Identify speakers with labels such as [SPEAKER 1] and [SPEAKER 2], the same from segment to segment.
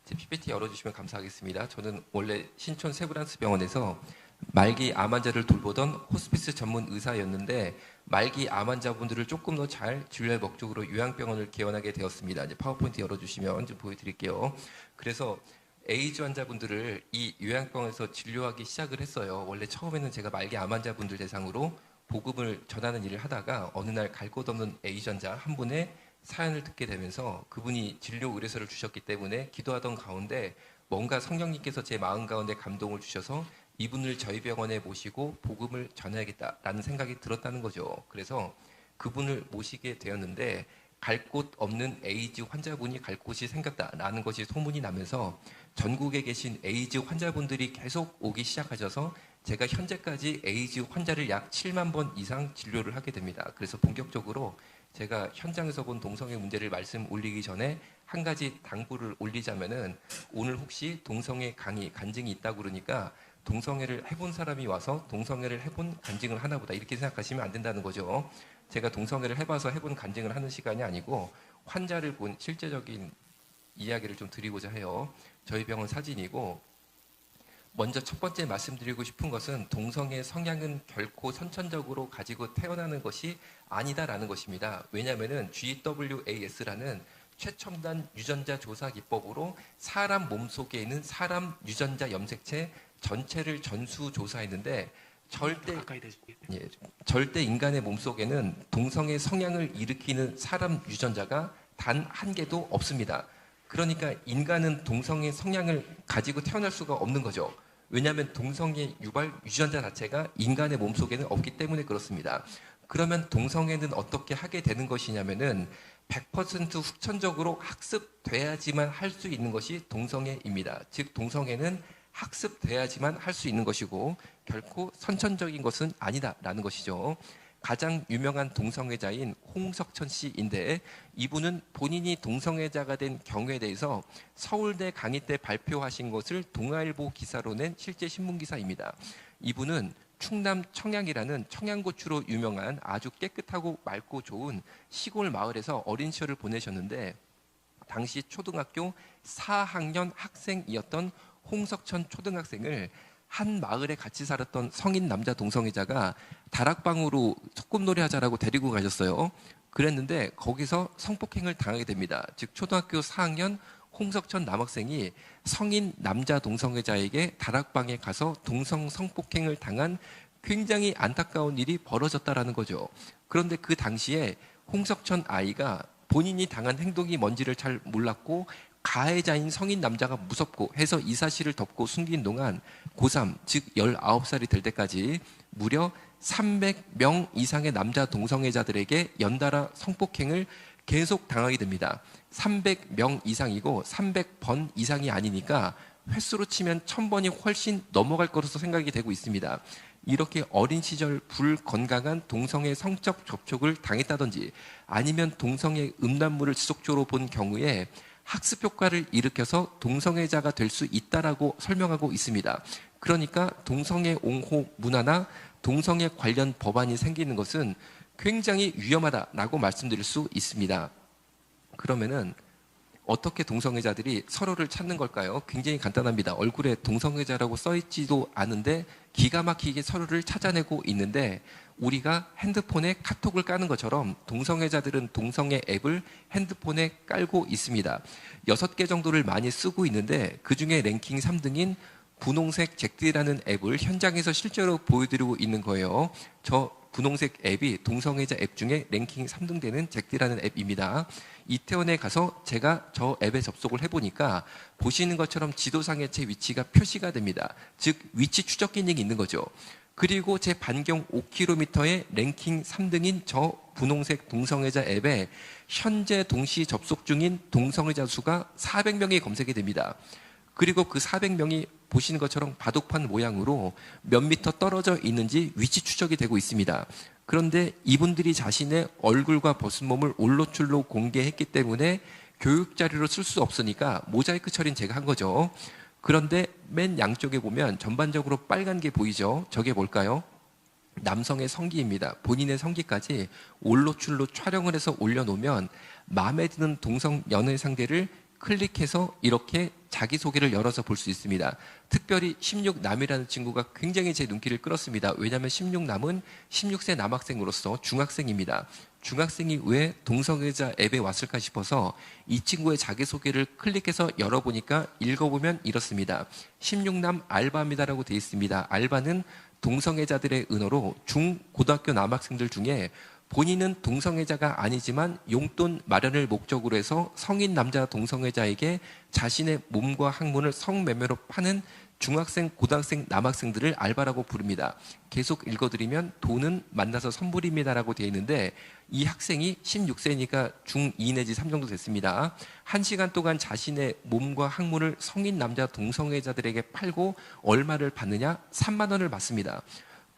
[SPEAKER 1] 제 PPT 열어주시면 감사하겠습니다. 저는 원래 신촌 세브란스 병원에서 말기 암 환자를 돌보던 호스피스 전문 의사였는데 말기 암 환자분들을 조금 더 잘 진료할 목적으로 요양병원을 개원하게 되었습니다. 이제 파워포인트 열어주시면 좀 보여드릴게요. 그래서 에이즈 환자분들을 이 요양병원에서 진료하기 시작을 했어요. 원래 처음에는 제가 말기 암 환자분들 대상으로 복음을 전하는 일을 하다가 어느 날 갈 곳 없는 에이즈 환자 한 분의 사연을 듣게 되면서 그분이 진료 의뢰서를 주셨기 때문에 기도하던 가운데 뭔가 성령님께서 제 마음 가운데 감동을 주셔서 이분을 저희 병원에 모시고 복음을 전해야겠다라는 생각이 들었다는 거죠. 그래서 그분을 모시게 되었는데 갈 곳 없는 에이즈 환자분이 갈 곳이 생겼다라는 것이 소문이 나면서 전국에 계신 에이즈 환자분들이 계속 오기 시작하셔서 제가 현재까지 에이즈 환자를 약 7만 번 이상 진료를 하게 됩니다. 그래서 본격적으로 제가 현장에서 본 동성애 문제를 말씀 올리기 전에 한 가지 당부를 올리자면은 오늘 혹시 동성애 강의, 간증이 있다고 그러니까 동성애를 해본 사람이 와서 동성애를 해본 간증을 하나 보다 이렇게 생각하시면 안 된다는 거죠. 제가 동성애를 해봐서 해본 간증을 하는 시간이 아니고 환자를 본 실제적인 이야기를 좀 드리고자 해요. 저희 병원 사진이고 먼저 첫 번째 말씀드리고 싶은 것은 동성애 성향은 결코 선천적으로 가지고 태어나는 것이 아니다라는 것입니다. 왜냐하면 GWAS라는 최첨단 유전자 조사 기법으로 사람 몸속에 있는 사람 유전자 염색체 전체를 전수 조사했는데 절대 인간의 몸속에는 동성애 성향을 일으키는 사람 유전자가 단 한 개도 없습니다. 그러니까 인간은 동성애 성향을 가지고 태어날 수가 없는 거죠. 왜냐하면 동성애 유발 유전자 자체가 인간의 몸속에는 없기 때문에 그렇습니다. 그러면 동성애는 어떻게 하게 되는 것이냐면은 100% 후천적으로 학습돼야지만 할 수 있는 것이 동성애입니다. 즉 동성애는 학습돼야지만 할 수 있는 것이고 결코 선천적인 것은 아니다라는 것이죠. 가장 유명한 동성애자인 홍석천 씨인데 이분은 본인이 동성애자가 된 경우에 대해서 서울대 강의 때 발표하신 것을 동아일보 기사로 낸 실제 신문기사입니다. 이분은 충남 청양이라는 청양고추로 유명한 아주 깨끗하고 맑고 좋은 시골 마을에서 어린 시절을 보내셨는데 당시 초등학교 4학년 학생이었던 홍석천 초등학생을 한 마을에 같이 살았던 성인 남자 동성애자가 다락방으로 소꿉놀이 하자라고 데리고 가셨어요. 그랬는데 거기서 성폭행을 당하게 됩니다. 즉 초등학교 4학년 홍석천 남학생이 성인 남자 동성애자에게 다락방에 가서 동성 성폭행을 당한 굉장히 안타까운 일이 벌어졌다라는 거죠. 그런데 그 당시에 홍석천 아이가 본인이 당한 행동이 뭔지를 잘 몰랐고 가해자인 성인 남자가 무섭고 해서 이 사실을 덮고 숨긴 동안 고3, 즉 19살이 될 때까지 무려 300명 이상의 남자 동성애자들에게 연달아 성폭행을 계속 당하게 됩니다. 300명 이상이고 300번 이상이 아니니까 횟수로 치면 1000번이 훨씬 넘어갈 것으로 생각이 되고 있습니다. 이렇게 어린 시절 불건강한 동성애 성적 접촉을 당했다든지 아니면 동성애 음란물을 지속적으로 본 경우에 학습 효과를 일으켜서 동성애자가 될 수 있다라고 설명하고 있습니다. 그러니까 동성애 옹호 문화나 동성애 관련 법안이 생기는 것은 굉장히 위험하다라고 말씀드릴 수 있습니다. 그러면은 어떻게 동성애자들이 서로를 찾는 걸까요? 굉장히 간단합니다. 얼굴에 동성애자라고 써있지도 않은데 기가 막히게 서로를 찾아내고 있는데 우리가 핸드폰에 카톡을 까는 것처럼 동성애자들은 동성애 앱을 핸드폰에 깔고 있습니다. 6개 정도를 많이 쓰고 있는데 그중에 랭킹 3등인 분홍색 잭디라는 앱을 현장에서 실제로 보여드리고 있는 거예요. 저 분홍색 앱이 동성애자 앱 중에 랭킹 3등 되는 잭디라는 앱입니다. 이태원에 가서 제가 저 앱에 접속을 해보니까 보시는 것처럼 지도상에 제 위치가 표시가 됩니다. 즉 위치 추적 기능이 있는 거죠. 그리고 제 반경 5km의 랭킹 3등인 저 분홍색 동성애자 앱에 현재 동시 접속 중인 동성애자 수가 400명이 검색이 됩니다. 그리고 그 400명이 보시는 것처럼 바둑판 모양으로 몇 미터 떨어져 있는지 위치 추적이 되고 있습니다. 그런데 이분들이 자신의 얼굴과 벗은몸을 올로출로 공개했기 때문에 교육 자료로 쓸 수 없으니까 모자이크 처리는 제가 한 거죠. 그런데 맨 양쪽에 보면 전반적으로 빨간 게 보이죠? 저게 뭘까요? 남성의 성기입니다. 본인의 성기까지 올로출로 촬영을 해서 올려놓으면 마음에 드는 동성 연애 상대를 클릭해서 이렇게 자기소개를 열어서 볼 수 있습니다. 특별히 16남이라는 친구가 굉장히 제 눈길을 끌었습니다. 왜냐하면 16남은 16세 남학생으로서 중학생입니다. 중학생이 왜 동성애자 앱에 왔을까 싶어서 이 친구의 자기소개를 클릭해서 열어보니까 읽어보면 이렇습니다. 16남 알바입니다라고 되어 있습니다. 알바는 동성애자들의 은어로 중, 고등학교 남학생들 중에 본인은 동성애자가 아니지만 용돈 마련을 목적으로 해서 성인 남자 동성애자에게 자신의 몸과 학문을 성매매로 파는 중학생, 고등학생, 남학생들을 알바라고 부릅니다. 계속 읽어드리면 돈은 만나서 선물입니다라고 되어 있는데 이 학생이 16세니까 중2 내지 3 정도 됐습니다. 1시간 동안 자신의 몸과 학문을 성인 남자 동성애자들에게 팔고 얼마를 받느냐? 3만 원을 받습니다.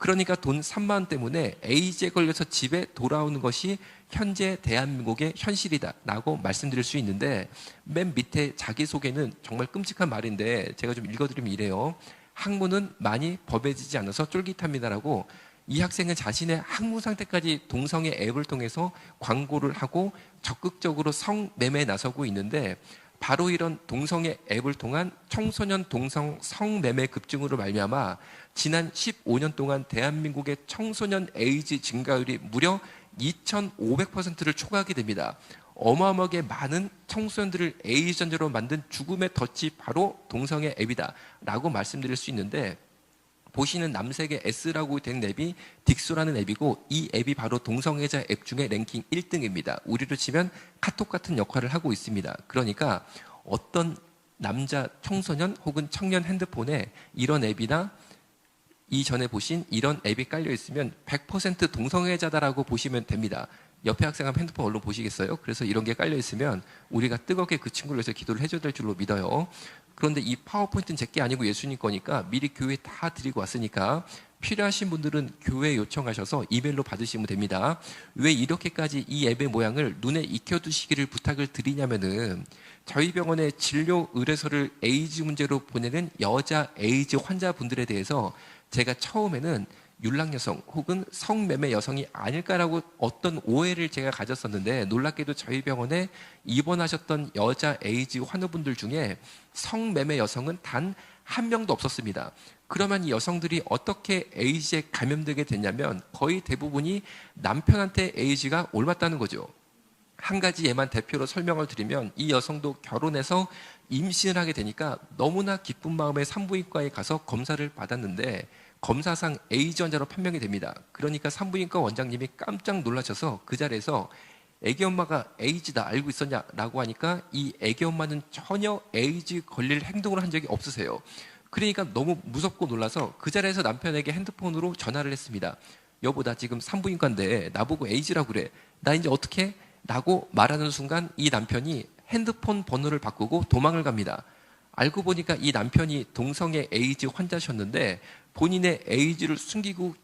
[SPEAKER 1] 그러니까 돈 3만 원 때문에 에이즈에 걸려서 집에 돌아오는 것이 현재 대한민국의 현실이다라고 말씀드릴 수 있는데 맨 밑에 자기소개는 정말 끔찍한 말인데 제가 좀 읽어드리면 이래요. 학문은 많이 법해지지 않아서 쫄깃합니다라고 이 학생은 자신의 학문 상태까지 동성애 앱을 통해서 광고를 하고 적극적으로 성매매에 나서고 있는데 바로 이런 동성애 앱을 통한 청소년 동성 성매매 급증으로 말미암아 지난 15년 동안 대한민국의 청소년 에이즈 증가율이 무려 2,500%를 초과하게 됩니다. 어마어마하게 많은 청소년들을 에이즈 전제로 만든 죽음의 덫이 바로 동성애 앱이다 라고 말씀드릴 수 있는데 보시는 남색의 S라고 된 앱이 딕소라는 앱이고 이 앱이 바로 동성애자 앱 중에 랭킹 1등입니다. 우리로 치면 카톡 같은 역할을 하고 있습니다. 그러니까 어떤 남자 청소년 혹은 청년 핸드폰에 이런 앱이나 이전에 보신 이런 앱이 깔려 있으면 100% 동성애자다라고 보시면 됩니다. 옆에 학생 한번 핸드폰 얼른 보시겠어요? 그래서 이런 게 깔려 있으면 우리가 뜨겁게 그 친구를 위해서 기도를 해줘야 될 줄로 믿어요. 그런데 이 파워포인트는 제게 아니고 예수님 거니까 미리 교회에 다 드리고 왔으니까 필요하신 분들은 교회에 요청하셔서 이메일로 받으시면 됩니다. 왜 이렇게까지 이 앱의 모양을 눈에 익혀두시기를 부탁을 드리냐면은 저희 병원에 진료 의뢰서를 에이즈 문제로 보내는 여자 에이즈 환자분들에 대해서 제가 처음에는 율락 여성 혹은 성매매 여성이 아닐까라고 어떤 오해를 제가 가졌었는데 놀랍게도 저희 병원에 입원하셨던 여자 에이즈 환우분들 중에 성매매 여성은 단 한 명도 없었습니다. 그러면 이 여성들이 어떻게 에이즈에 감염되게 됐냐면 거의 대부분이 남편한테 에이즈가 옮았다는 거죠. 한 가지 예만 대표로 설명을 드리면 이 여성도 결혼해서 임신을 하게 되니까 너무나 기쁜 마음에 산부인과에 가서 검사를 받았는데 검사상 에이즈 환자로 판명이 됩니다. 그러니까 산부인과 원장님이 깜짝 놀라셔서 그 자리에서 애기 엄마가 에이즈다 알고 있었냐라고 하니까 이 애기 엄마는 전혀 에이즈 걸릴 행동을 한 적이 없으세요. 그러니까 너무 무섭고 놀라서 그 자리에서 남편에게 핸드폰으로 전화를 했습니다. 여보 나 지금 산부인과인데 나보고 에이즈라고 그래. 나 이제 어떻게? 라고 말하는 순간 이 남편이 핸드폰 번호를 바꾸고 도망을 갑니다. 알고 보니까 이 남편이 동성애 에이즈 환자셨는데 본인의 에이즈를 숨기고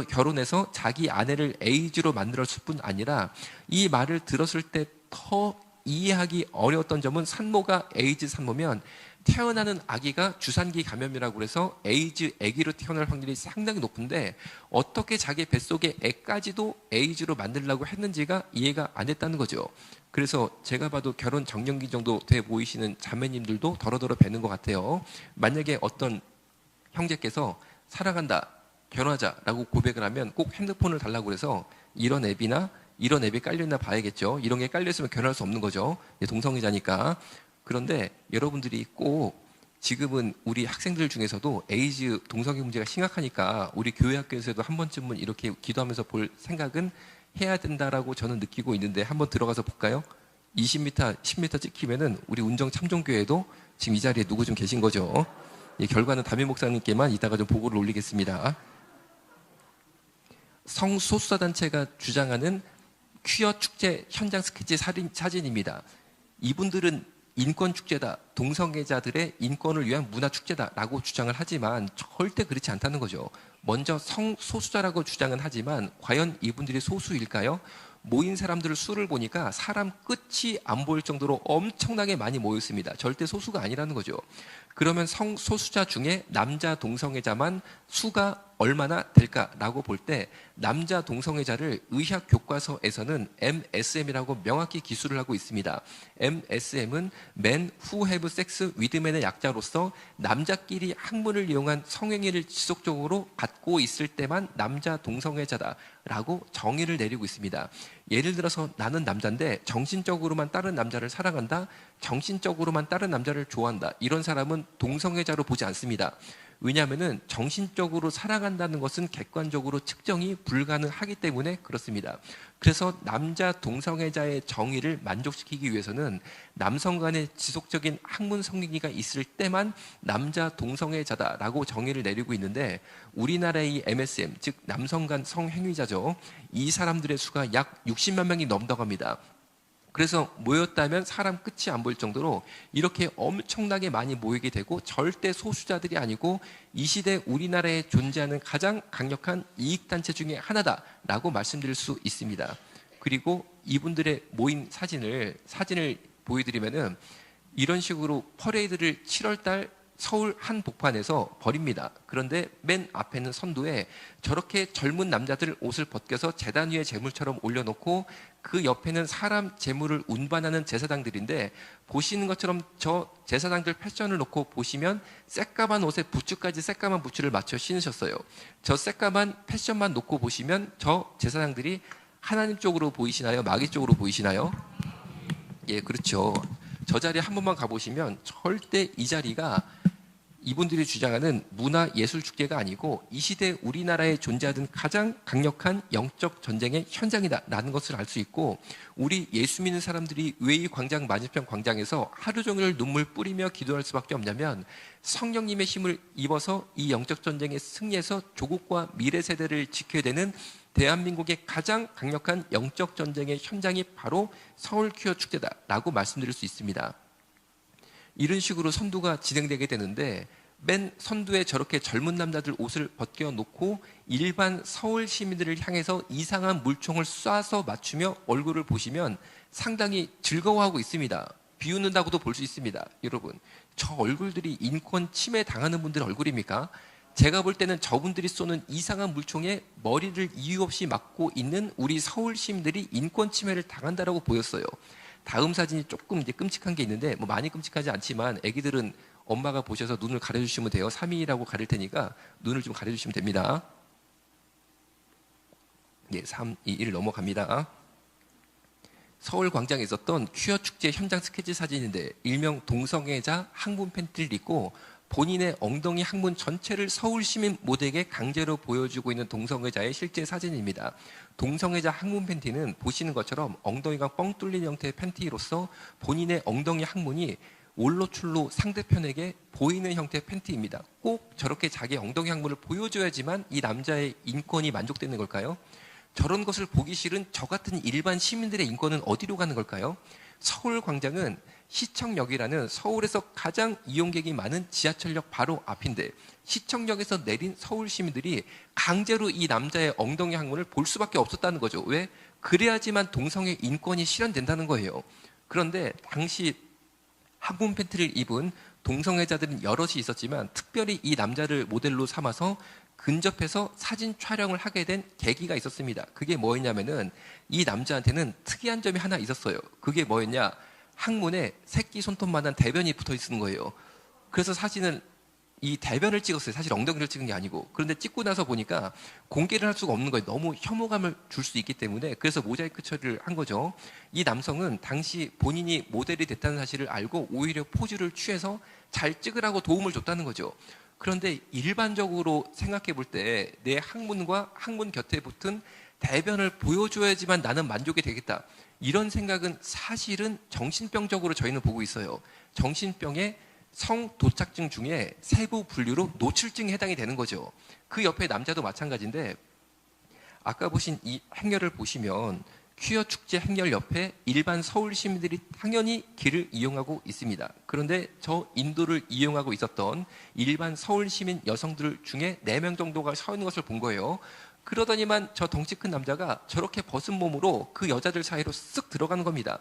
[SPEAKER 1] 결혼해서 자기 아내를 에이즈로 만들었을 뿐 아니라 이 말을 들었을 때 더 이해하기 어려웠던 점은 산모가 에이즈 산모면 태어나는 아기가 주산기 감염이라고 해서 에이즈 아기로 태어날 확률이 상당히 높은데 어떻게 자기 뱃속의 애까지도 에이즈로 만들려고 했는지가 이해가 안 됐다는 거죠. 그래서 제가 봐도 결혼 정년기 정도 돼 보이시는 자매님들도 더러더러 뵈는 것 같아요. 만약에 어떤 형제께서 사랑한다, 결혼하자라고 고백을 하면 꼭 핸드폰을 달라고 해서 이런 앱이나 이런 앱이 깔려있나 봐야겠죠. 이런 게 깔려있으면 결혼할 수 없는 거죠. 동성애자니까. 그런데 여러분들이 꼭 지금은 우리 학생들 중에서도 에이즈 동성애 문제가 심각하니까 우리 교회 학교에서도 한 번쯤은 이렇게 기도하면서 볼 생각은 해야 된다라고 저는 느끼고 있는데 한번 들어가서 볼까요? 20m, 10m 찍히면은 우리 운정 참종교회도 지금 이 자리에 누구 좀 계신 거죠. 이 결과는 담임 목사님께만 이따가 좀 보고를 올리겠습니다. 성소수자 단체가 주장하는 퀴어 축제 현장 스케치 사진입니다. 이분들은 인권 축제다, 동성애자들의 인권을 위한 문화 축제다라고 주장을 하지만 절대 그렇지 않다는 거죠. 먼저 성소수자라고 주장은 하지만 과연 이분들이 소수일까요? 모인 사람들을 수를 보니까 사람 끝이 안 보일 정도로 엄청나게 많이 모였습니다. 절대 소수가 아니라는 거죠. 그러면 성소수자 중에 남자 동성애자만 수가 얼마나 될까라고 볼 때 남자 동성애자를 의학 교과서에서는 MSM이라고 명확히 기술을 하고 있습니다. MSM은 Men Who Have Sex with Men의 약자로서 남자끼리 학문을 이용한 성행위를 지속적으로 갖고 있을 때만 남자 동성애자다라고 정의를 내리고 있습니다. 예를 들어서 나는 남자인데 정신적으로만 다른 남자를 사랑한다, 정신적으로만 다른 남자를 좋아한다, 이런 사람은 동성애자로 보지 않습니다. 왜냐하면 정신적으로 사랑한다는 것은 객관적으로 측정이 불가능하기 때문에 그렇습니다. 그래서 남자 동성애자의 정의를 만족시키기 위해서는 남성 간의 지속적인 학문 성행위가 있을 때만 남자 동성애자다라고 정의를 내리고 있는데, 우리나라의 이 MSM, 즉 남성 간 성행위자죠, 이 사람들의 수가 약 60만 명이 넘다고 합니다. 그래서 모였다면 사람 끝이 안 보일 정도로 이렇게 엄청나게 많이 모이게 되고 절대 소수자들이 아니고 이 시대 우리나라에 존재하는 가장 강력한 이익단체 중에 하나다라고 말씀드릴 수 있습니다. 그리고 이분들의 모인 사진을 보여드리면은 이런 식으로 퍼레이드를 7월달 서울 한복판에서 벌입니다. 그런데 맨 앞에는 선두에 저렇게 젊은 남자들 옷을 벗겨서 제단 위에 재물처럼 올려놓고 그 옆에는 사람 재물을 운반하는 제사장들인데, 보시는 것처럼 저 제사장들 패션을 놓고 보시면 새까만 옷에 부츠까지 새까만 부츠를 맞춰 신으셨어요. 저 새까만 패션만 놓고 보시면 저 제사장들이 하나님 쪽으로 보이시나요? 마귀 쪽으로 보이시나요? 예, 그렇죠. 저 자리에 한 번만 가보시면 절대 이 자리가 이분들이 주장하는 문화예술축제가 아니고 이 시대 우리나라에 존재하던 가장 강력한 영적 전쟁의 현장이다라는 것을 알 수 있고, 우리 예수 믿는 사람들이 왜 이 광장 맞은편 광장에서 하루 종일 눈물 뿌리며 기도할 수밖에 없냐면, 성령님의 힘을 입어서 이 영적 전쟁에 승리해서 조국과 미래 세대를 지켜야 되는 대한민국의 가장 강력한 영적 전쟁의 현장이 바로 서울 퀴어 축제다라고 말씀드릴 수 있습니다. 이런 식으로 선두가 진행되게 되는데, 맨 선두에 저렇게 젊은 남자들 옷을 벗겨놓고 일반 서울 시민들을 향해서 이상한 물총을 쏴서 맞추며 얼굴을 보시면 상당히 즐거워하고 있습니다. 비웃는다고도 볼 수 있습니다. 여러분, 저 얼굴들이 인권 침해 당하는 분들 얼굴입니까? 제가 볼 때는 저분들이 쏘는 이상한 물총에 머리를 이유 없이 맞고 있는 우리 서울 시민들이 인권 침해를 당한다라고 보였어요. 다음 사진이 조금 이제 끔찍한 게 있는데, 뭐 많이 끔찍하지 않지만 애기들은 엄마가 보셔서 눈을 가려주시면 돼요. 3이라고 가릴 테니까 눈을 좀 가려주시면 됩니다. 예, 3, 2, 1 넘어갑니다. 서울 광장에 있었던 퀴어 축제 현장 스케치 사진인데, 일명 동성애자 항문 팬티를 입고 본인의 엉덩이 항문 전체를 서울 시민 모두에게 강제로 보여주고 있는 동성애자의 실제 사진입니다. 동성애자 항문 팬티는 보시는 것처럼 엉덩이가 뻥 뚫린 형태의 팬티로서 본인의 엉덩이 항문이 올로출로 상대편에게 보이는 형태의 팬티입니다. 꼭 저렇게 자기 엉덩이 항문을 보여줘야지만 이 남자의 인권이 만족되는 걸까요? 저런 것을 보기 싫은 저 같은 일반 시민들의 인권은 어디로 가는 걸까요? 서울 광장은 시청역이라는 서울에서 가장 이용객이 많은 지하철역 바로 앞인데, 시청역에서 내린 서울 시민들이 강제로 이 남자의 엉덩이 항문을 볼 수밖에 없었다는 거죠. 왜? 그래야지만 동성애 인권이 실현된다는 거예요. 그런데 당시 항문 팬티를 입은 동성애자들은 여럿이 있었지만 특별히 이 남자를 모델로 삼아서 근접해서 사진 촬영을 하게 된 계기가 있었습니다. 그게 뭐였냐면은 이 남자한테는 특이한 점이 하나 있었어요. 그게 뭐였냐? 항문에 새끼 손톱만한 대변이 붙어 있는 거예요. 그래서 사진은 이 대변을 찍었어요. 사실 엉덩이를 찍은 게 아니고. 그런데 찍고 나서 보니까 공개를 할 수가 없는 거예요. 너무 혐오감을 줄 수 있기 때문에. 그래서 모자이크 처리를 한 거죠. 이 남성은 당시 본인이 모델이 됐다는 사실을 알고 오히려 포즈를 취해서 잘 찍으라고 도움을 줬다는 거죠. 그런데 일반적으로 생각해 볼 때 내 항문과 항문 곁에 붙은 대변을 보여줘야지만 나는 만족이 되겠다, 이런 생각은 사실은 정신병적으로 저희는 보고 있어요. 정신병의 성도착증 중에 세부 분류로 노출증에 해당이 되는 거죠. 그 옆에 남자도 마찬가지인데, 아까 보신 이 행렬을 보시면 퀴어 축제 행렬 옆에 일반 서울 시민들이 당연히 길을 이용하고 있습니다. 그런데 저 인도를 이용하고 있었던 일반 서울 시민 여성들 중에 4명 정도가 서 있는 것을 본 거예요. 그러더니만 저 덩치 큰 남자가 저렇게 벗은 몸으로 그 여자들 사이로 쓱 들어가는 겁니다.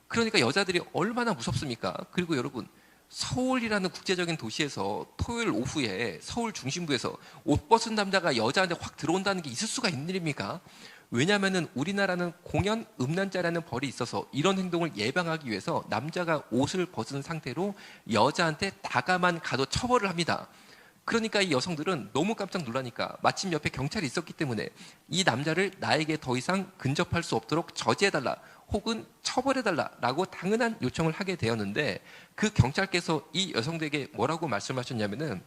[SPEAKER 1] 그러니까 여자들이 얼마나 무섭습니까? 그리고 여러분, 서울이라는 국제적인 도시에서 토요일 오후에 서울 중심부에서 옷 벗은 남자가 여자한테 확 들어온다는 게 있을 수가 있는 일입니까? 왜냐하면 우리나라는 공연 음란죄라는 벌이 있어서 이런 행동을 예방하기 위해서 남자가 옷을 벗은 상태로 여자한테 다가만 가도 처벌을 합니다. 그러니까 이 여성들은 너무 깜짝 놀라니까 마침 옆에 경찰이 있었기 때문에 이 남자를 나에게 더 이상 근접할 수 없도록 저지해달라 혹은 처벌해달라라고 당연한 요청을 하게 되었는데, 그 경찰께서 이 여성들에게 뭐라고 말씀하셨냐면은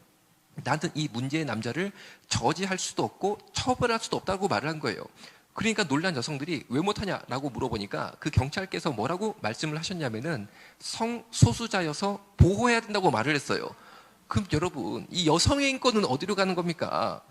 [SPEAKER 1] 나는 이 문제의 남자를 저지할 수도 없고 처벌할 수도 없다고 말을 한 거예요. 그러니까 놀란 여성들이 왜 못하냐라고 물어보니까 그 경찰께서 뭐라고 말씀을 하셨냐면은 성소수자여서 보호해야 된다고 말을 했어요. 그럼 여러분, 이 여성의 인권은 어디로 가는 겁니까?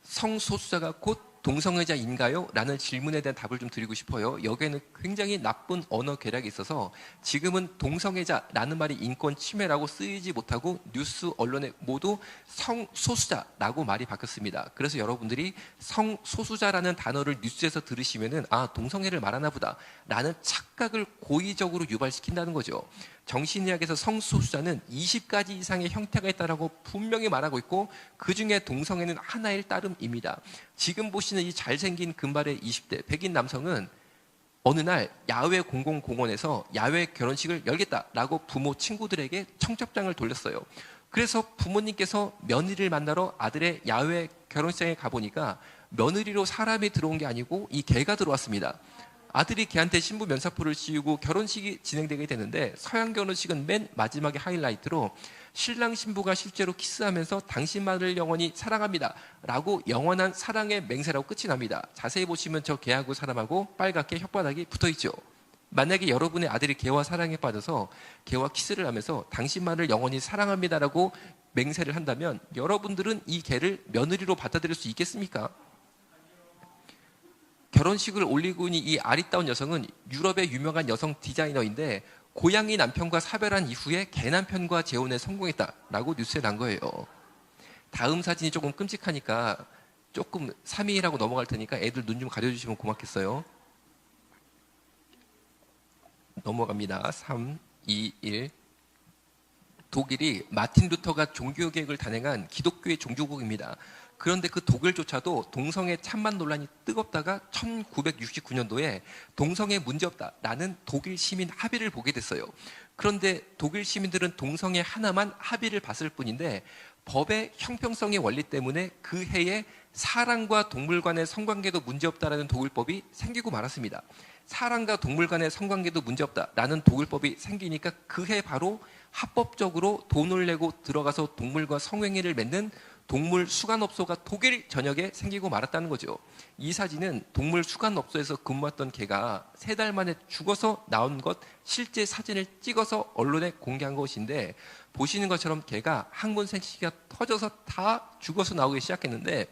[SPEAKER 1] 성소수자가 곧 동성애자인가요? 라는 질문에 대한 답을 좀 드리고 싶어요. 여기에는 굉장히 나쁜 언어 괴락이 있어서 지금은 동성애자라는 말이 인권 침해라고 쓰이지 못하고 뉴스 언론에 모두 성소수자라고 말이 바뀌었습니다. 그래서 여러분들이 성소수자라는 단어를 뉴스에서 들으시면은 아, 동성애를 말하나 보다 라는 착각을 고의적으로 유발시킨다는 거죠. 정신의학에서 성소수자는 20가지 이상의 형태가 있다라고 분명히 말하고 있고 그 중에 동성애는 하나일 따름입니다. 지금 보시는 이 잘생긴 금발의 20대 백인 남성은 어느 날 야외 공공공원에서 야외 결혼식을 열겠다라고 부모 친구들에게 청첩장을 돌렸어요. 그래서 부모님께서 며느리를 만나러 아들의 야외 결혼식장에 가보니까 며느리로 사람이 들어온 게 아니고 이 개가 들어왔습니다. 아들이 걔한테 신부 면사포를 씌우고 결혼식이 진행되게 되는데 서양 결혼식은 맨 마지막에 하이라이트로 신랑 신부가 실제로 키스하면서 당신만을 영원히 사랑합니다 라고 영원한 사랑의 맹세라고 끝이 납니다. 자세히 보시면 저 개하고 사람하고 빨갛게 혓바닥이 붙어있죠. 만약에 여러분의 아들이 개와 사랑에 빠져서 개와 키스를 하면서 당신만을 영원히 사랑합니다라고 맹세를 한다면 여러분들은 이 개를 며느리로 받아들일 수 있겠습니까? 결혼식을 올리고 있는 이 아리따운 여성은 유럽의 유명한 여성 디자이너인데 고양이 남편과 사별한 이후에 개 남편과 재혼에 성공했다라고 뉴스에 난 거예요. 다음 사진이 조금 끔찍하니까 조금 3위라고 넘어갈 테니까 애들 눈 좀 가려주시면 고맙겠어요. 넘어갑니다. 3, 2, 1. 독일이 마틴 루터가 종교개혁을 단행한 기독교의 종주국입니다. 그런데 그 독일조차도 동성애 찬반 논란이 뜨겁다가 1969년도에 동성애 문제없다라는 독일 시민 합의를 보게 됐어요. 그런데 독일 시민들은 동성애 하나만 합의를 봤을 뿐인데 법의 형평성의 원리 때문에 그 해에 사람과 동물 간의 성관계도 문제없다라는 독일법이 생기고 말았습니다. 사람과 동물 간의 성관계도 문제없다라는 독일법이 생기니까 그 해 바로 합법적으로 돈을 내고 들어가서 동물과 성행위를 맺는 동물 수간업소가 독일 전역에 생기고 말았다는 거죠. 이 사진은 동물 수간업소에서 근무했던 개가 3달 만에 죽어서 나온 것 실제 사진을 찍어서 언론에 공개한 것인데 보시는 것처럼 개가 항문 생식기가 터져서 다 죽어서 나오기 시작했는데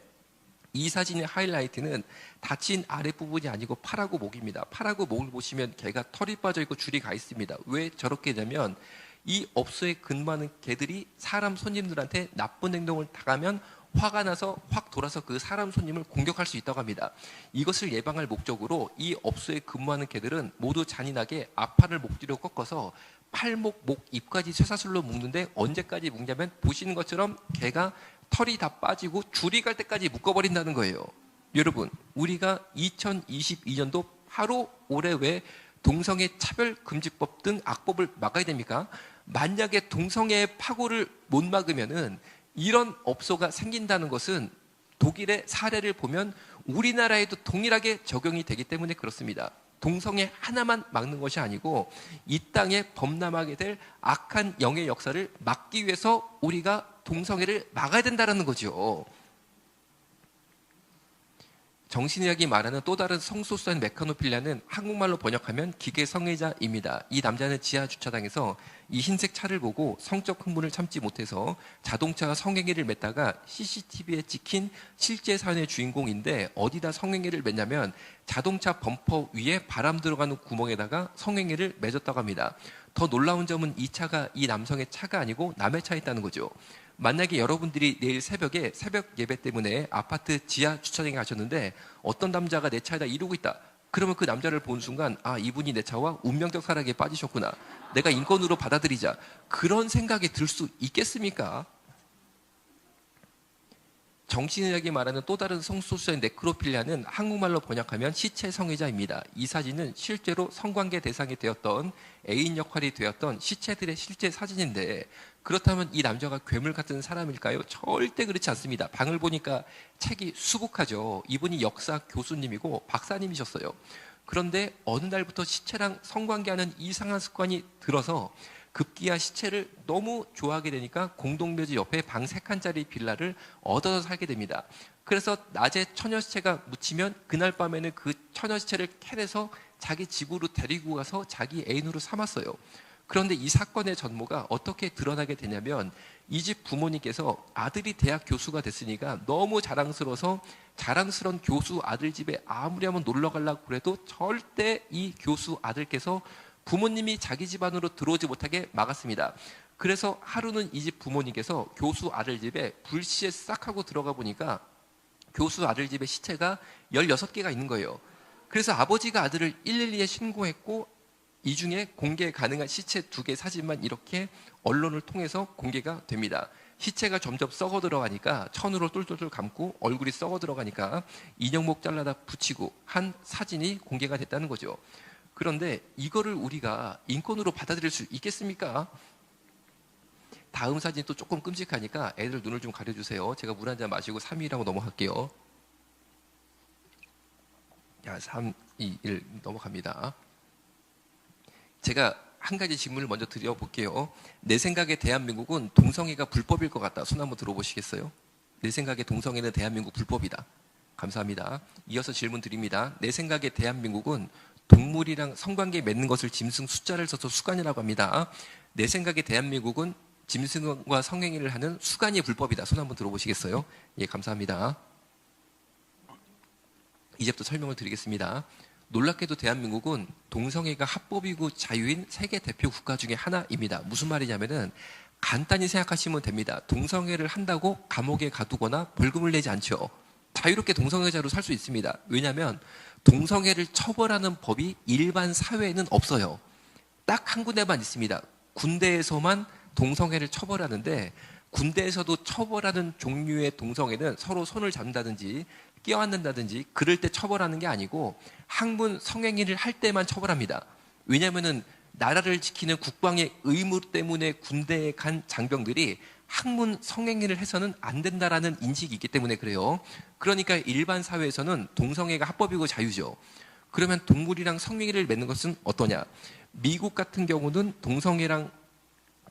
[SPEAKER 1] 이 사진의 하이라이트는 다친 아랫부분이 아니고 팔하고 목입니다. 팔하고 목을 보시면 개가 털이 빠져 있고 줄이 가 있습니다. 왜 저렇게 되면 이 업소에 근무하는 개들이 사람 손님들한테 나쁜 행동을 당하면 화가 나서 확 돌아서 그 사람 손님을 공격할 수 있다고 합니다. 이것을 예방할 목적으로 이 업소에 근무하는 개들은 모두 잔인하게 앞팔을 목 뒤로 꺾어서 팔목, 목, 입까지 쇠사슬로 묶는데 언제까지 묶냐면 보시는 것처럼 개가 털이 다 빠지고 줄이 갈 때까지 묶어버린다는 거예요. 여러분, 우리가 2022년도 바로 올해 왜 동성애 차별금지법 등 악법을 막아야 됩니까? 만약에 동성애 파고를 못 막으면은 이런 업소가 생긴다는 것은 독일의 사례를 보면 우리나라에도 동일하게 적용이 되기 때문에 그렇습니다. 동성애 하나만 막는 것이 아니고 이 땅에 범람하게 될 악한 영의 역사를 막기 위해서 우리가 동성애를 막아야 된다는 거죠. 정신의학이 말하는 또 다른 성소수자인 메카노필리아는 한국말로 번역하면 기계성애자입니다. 이 남자는 지하 주차장에서 이 흰색 차를 보고 성적 흥분을 참지 못해서 자동차와 성행위를 맺다가 CCTV에 찍힌 실제 사연의 주인공인데 어디다 성행위를 맺냐면 자동차 범퍼 위에 바람 들어가는 구멍에다가 성행위를 맺었다고 합니다. 더 놀라운 점은 이 차가 이 남성의 차가 아니고 남의 차였다는 거죠. 만약에 여러분들이 내일 새벽에 새벽 예배 때문에 아파트 지하 주차장에 가셨는데 어떤 남자가 내 차에다 이러고 있다 그러면 그 남자를 본 순간 아, 이분이 내 차와 운명적 사랑에 빠지셨구나. 내가 인권으로 받아들이자. 그런 생각이 들 수 있겠습니까? 정신의학이 말하는 또 다른 성소수자인 네크로필리아는 한국말로 번역하면 시체 성애자입니다. 이 사진은 실제로 성관계 대상이 되었던 애인 역할이 되었던 시체들의 실제 사진인데, 그렇다면 이 남자가 괴물 같은 사람일까요? 절대 그렇지 않습니다. 방을 보니까 책이 수북하죠. 이분이 역사 교수님이고 박사님이셨어요. 그런데 어느 날부터 시체랑 성관계하는 이상한 습관이 들어서 급기야 시체를 너무 좋아하게 되니까 공동묘지 옆에 방 3칸짜리 빌라를 얻어서 살게 됩니다. 그래서 낮에 처녀 시체가 묻히면 그날 밤에는 그 처녀 시체를 캐내서 자기 집으로 데리고 가서 자기 애인으로 삼았어요. 그런데 이 사건의 전모가 어떻게 드러나게 되냐면, 이 집 부모님께서 아들이 대학 교수가 됐으니까 너무 자랑스러워서 자랑스러운 교수 아들 집에 아무리 한번 놀러 가려고 그래도 절대 이 교수 아들께서 부모님이 자기 집안으로 들어오지 못하게 막았습니다. 그래서 하루는 이 집 부모님께서 교수 아들 집에 불시에 싹 하고 들어가 보니까 교수 아들 집에 시체가 16개가 있는 거예요. 그래서 아버지가 아들을 112에 신고했고, 이 중에 공개 가능한 시체 2개 사진만 이렇게 언론을 통해서 공개가 됩니다. 시체가 점점 썩어 들어가니까 천으로 똘똘똘 감고 얼굴이 썩어 들어가니까 인형목 잘라다 붙이고 한 사진이 공개가 됐다는 거죠. 그런데 이거를 우리가 인권으로 받아들일 수 있겠습니까? 다음 사진이 또 조금 끔찍하니까 애들 눈을 좀 가려주세요. 제가 물 한 잔 마시고 3, 2, 1하고 넘어갈게요. 자, 3, 2, 1 넘어갑니다. 제가 한 가지 질문을 먼저 드려볼게요. 내 생각에 대한민국은 동성애가 불법일 것 같다. 손 한번 들어보시겠어요? 내 생각에 동성애는 대한민국 불법이다. 감사합니다. 이어서 질문 드립니다. 내 생각에 대한민국은 동물이랑 성관계 맺는 것을 짐승 숫자를 써서 수간이라고 합니다. 내 생각에 대한민국은 짐승과 성행위를 하는 수간이 불법이다. 손 한번 들어보시겠어요? 예, 감사합니다. 이제부터 설명을 드리겠습니다. 놀랍게도 대한민국은 동성애가 합법이고 자유인 세계 대표 국가 중에 하나입니다. 무슨 말이냐면은 간단히 생각하시면 됩니다. 동성애를 한다고 감옥에 가두거나 벌금을 내지 않죠. 자유롭게 동성애자로 살 수 있습니다. 왜냐하면 동성애를 처벌하는 법이 일반 사회에는 없어요. 딱 한 군데만 있습니다. 군대에서만 동성애를 처벌하는데, 군대에서도 처벌하는 종류의 동성애는 서로 손을 잡는다든지 껴안는다든지 그럴 때 처벌하는 게 아니고 항문 성행위를 할 때만 처벌합니다. 왜냐하면은 나라를 지키는 국방의 의무 때문에 군대에 간 장병들이 항문 성행위를 해서는 안 된다라는 인식이 있기 때문에 그래요. 그러니까 일반 사회에서는 동성애가 합법이고 자유죠. 그러면 동물이랑 성행위를 맺는 것은 어떠냐? 미국 같은 경우는 동성애랑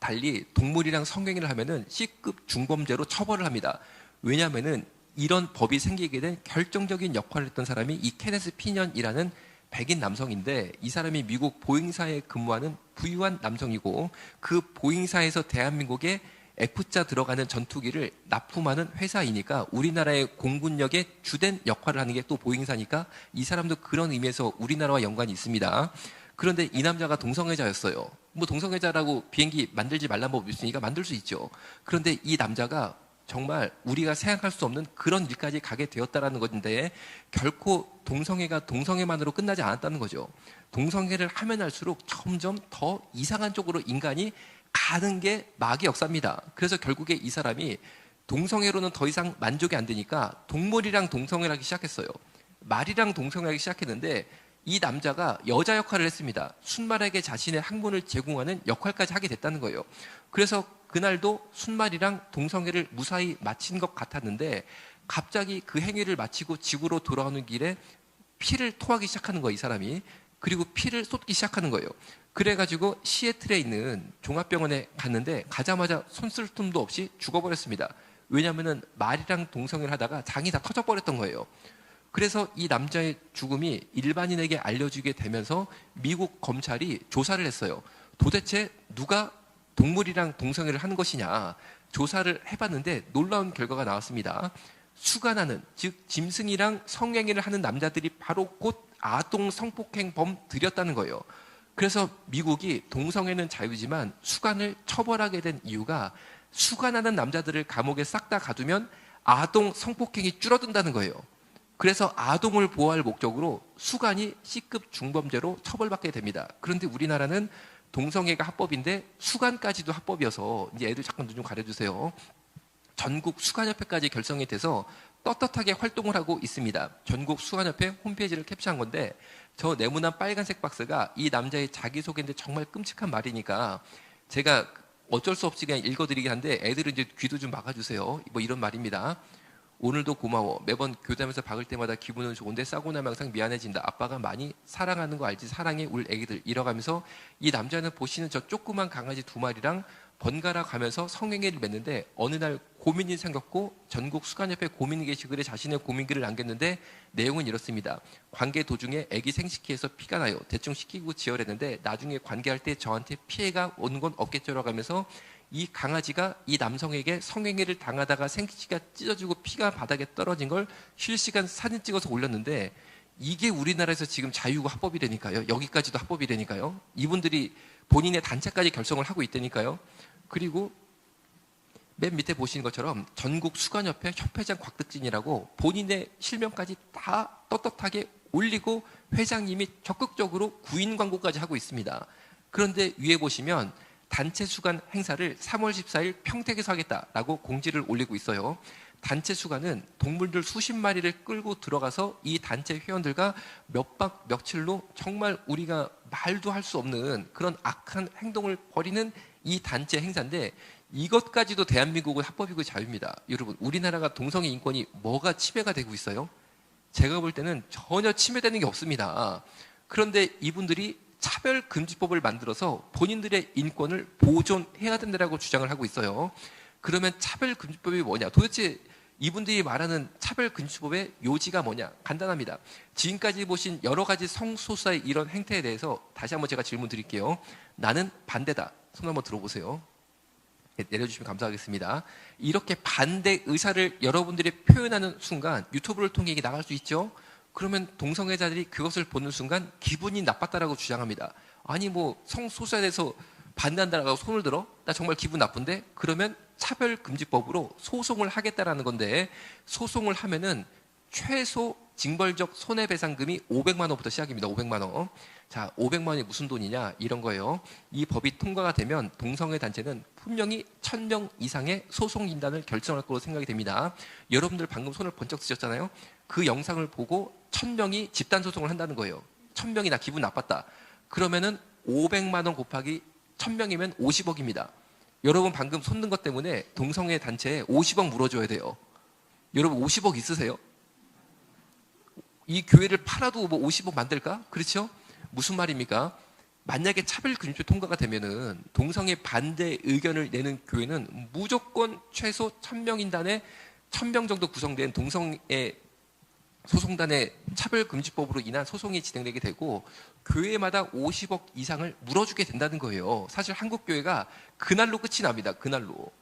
[SPEAKER 1] 달리 동물이랑 성행위를 하면은 C급 중범죄로 처벌을 합니다. 왜냐하면은 이런 법이 생기게 된 결정적인 역할을 했던 사람이 이 케네스 피년이라는 백인 남성인데, 이 사람이 미국 보잉사에 근무하는 부유한 남성이고, 그 보잉사에서 대한민국에 F자 들어가는 전투기를 납품하는 회사이니까 우리나라의 공군력의 주된 역할을 하는 게 또 보잉사니까 이 사람도 그런 의미에서 우리나라와 연관이 있습니다. 그런데 이 남자가 동성애자였어요. 뭐 동성애자라고 비행기 만들지 말란 법 있으니까 만들 수 있죠. 그런데 이 남자가 정말 우리가 생각할 수 없는 그런 일까지 가게 되었다라는 건데, 결코 동성애가 동성애만으로 끝나지 않았다는 거죠. 동성애를 하면 할수록 점점 더 이상한 쪽으로 인간이 가는 게 마귀 역사입니다. 그래서 결국에 이 사람이 동성애로는 더 이상 만족이 안 되니까 동물이랑 동성애를 하기 시작했어요. 말이랑 동성애를 하기 시작했는데, 이 남자가 여자 역할을 했습니다. 순말에게 자신의 학문을 제공하는 역할까지 하게 됐다는 거예요. 그래서 그날도 순말이랑 동성애를 무사히 마친 것 같았는데, 갑자기 그 행위를 마치고 집으로 돌아오는 길에 피를 토하기 시작하는 거예요, 이 사람이. 그리고 피를 쏟기 시작하는 거예요. 그래가지고 시애틀에 있는 종합병원에 갔는데 가자마자 손 쓸 틈도 없이 죽어버렸습니다. 왜냐하면 말이랑 동성애를 하다가 장이 다 터져버렸던 거예요. 그래서 이 남자의 죽음이 일반인에게 알려지게 되면서 미국 검찰이 조사를 했어요. 도대체 누가 동물이랑 동성애를 하는 것이냐 조사를 해봤는데 놀라운 결과가 나왔습니다. 수간하는, 즉 짐승이랑 성행위를 하는 남자들이 바로 곧 아동 성폭행범들이었다는 거예요. 그래서 미국이 동성애는 자유지만 수간을 처벌하게 된 이유가, 수간하는 남자들을 감옥에 싹 다 가두면 아동 성폭행이 줄어든다는 거예요. 그래서 아동을 보호할 목적으로 수간이 C급 중범죄로 처벌받게 됩니다. 그런데 우리나라는 동성애가 합법인데 수간까지도 합법이어서, 이제 애들 잠깐 눈 좀 가려주세요. 전국 수간협회까지 결성이 돼서 떳떳하게 활동을 하고 있습니다. 전국 수간협회 홈페이지를 캡처한 건데, 저 네모난 빨간색 박스가 이 남자의 자기소개인데 정말 끔찍한 말이니까 제가 어쩔 수 없이 그냥 읽어드리긴 한데, 애들은 이제 귀도 좀 막아주세요. 뭐 이런 말입니다. 오늘도 고마워. 매번 교대하면서 박을 때마다 기분은 좋은데 싸고 나면 항상 미안해진다. 아빠가 많이 사랑하는 거 알지? 사랑해 울 애기들. 이러가면서 이 남자는 보시는 저 조그만 강아지 2마리랑 번갈아 가면서 성행위를 맺는데, 어느 날 고민이 생겼고 전국 수간협회 고민 게시글에 자신의 고민글을 남겼는데, 내용은 이렇습니다. 관계 도중에 애기 생식기에서 피가 나요. 대충 시키고 지혈했는데 나중에 관계할 때 저한테 피해가 오는 건 없겠죠라고 하면서 이 강아지가 이 남성에게 성행위를 당하다가 생식기가 찢어지고 피가 바닥에 떨어진 걸 실시간 사진 찍어서 올렸는데, 이게 우리나라에서 지금 자유가 합법이 되니까요. 여기까지도 합법이 되니까요. 이분들이 본인의 단체까지 결성을 하고 있다니까요. 그리고 맨 밑에 보시는 것처럼 전국 수간협회 협회장 곽득진이라고 본인의 실명까지 다 떳떳하게 올리고 회장님이 적극적으로 구인 광고까지 하고 있습니다. 그런데 위에 보시면 단체 수간 행사를 3월 14일 평택에서 하겠다라고 공지를 올리고 있어요. 단체 수간은 동물들 수십 마리를 끌고 들어가서 이 단체 회원들과 몇 박 며칠로 정말 우리가 말도 할 수 없는 그런 악한 행동을 벌이는 이 단체 행사인데, 이것까지도 대한민국은 합법이고 자유입니다. 여러분, 우리나라가 동성애 인권이 뭐가 침해가 되고 있어요? 제가 볼 때는 전혀 침해되는 게 없습니다. 그런데 이분들이 차별금지법을 만들어서 본인들의 인권을 보존해야 된다고 주장을 하고 있어요. 그러면 차별금지법이 뭐냐? 도대체 이분들이 말하는 차별금지법의 요지가 뭐냐? 간단합니다. 지금까지 보신 여러 가지 성소수자의 이런 행태에 대해서 다시 한번 제가 질문 드릴게요. 나는 반대다. 손 한번 들어보세요. 네, 내려주시면 감사하겠습니다. 이렇게 반대 의사를 여러분들이 표현하는 순간 유튜브를 통해 이게 나갈 수 있죠? 그러면 동성애자들이 그것을 보는 순간 기분이 나빴다라고 주장합니다. 아니 뭐 성소수자에 대해서 반대한다라고 손을 들어? 나 정말 기분 나쁜데? 그러면 차별금지법으로 소송을 하겠다라는 건데, 소송을 하면은 최소 징벌적 손해배상금이 500만 원부터 시작입니다. 500만 원. 자, 500만 원이 무슨 돈이냐? 이런 거예요. 이 법이 통과가 되면 동성애 단체는 분명히 1000명 이상의 소송인단을 결정할 거로 생각이 됩니다. 여러분들 방금 손을 번쩍 드셨잖아요. 그 영상을 보고 1000명이 집단 소송을 한다는 거예요. 1000명이 나 기분 나빴다. 그러면은 500만 원 곱하기 1000명이면 50억입니다. 여러분 방금 손 든 것 때문에 동성애 단체에 50억 물어줘야 돼요. 여러분 50억 있으세요? 이 교회를 팔아도 뭐 50억 만들까? 그렇죠? 무슨 말입니까? 만약에 차별금지법 통과가 되면은 동성애 반대 의견을 내는 교회는 무조건 최소 1000명인단에 1000명 정도 구성된 동성애 소송단의 차별금지법으로 인한 소송이 진행되게 되고, 교회마다 50억 이상을 물어주게 된다는 거예요. 사실 한국교회가 그날로 끝이 납니다. 그날로.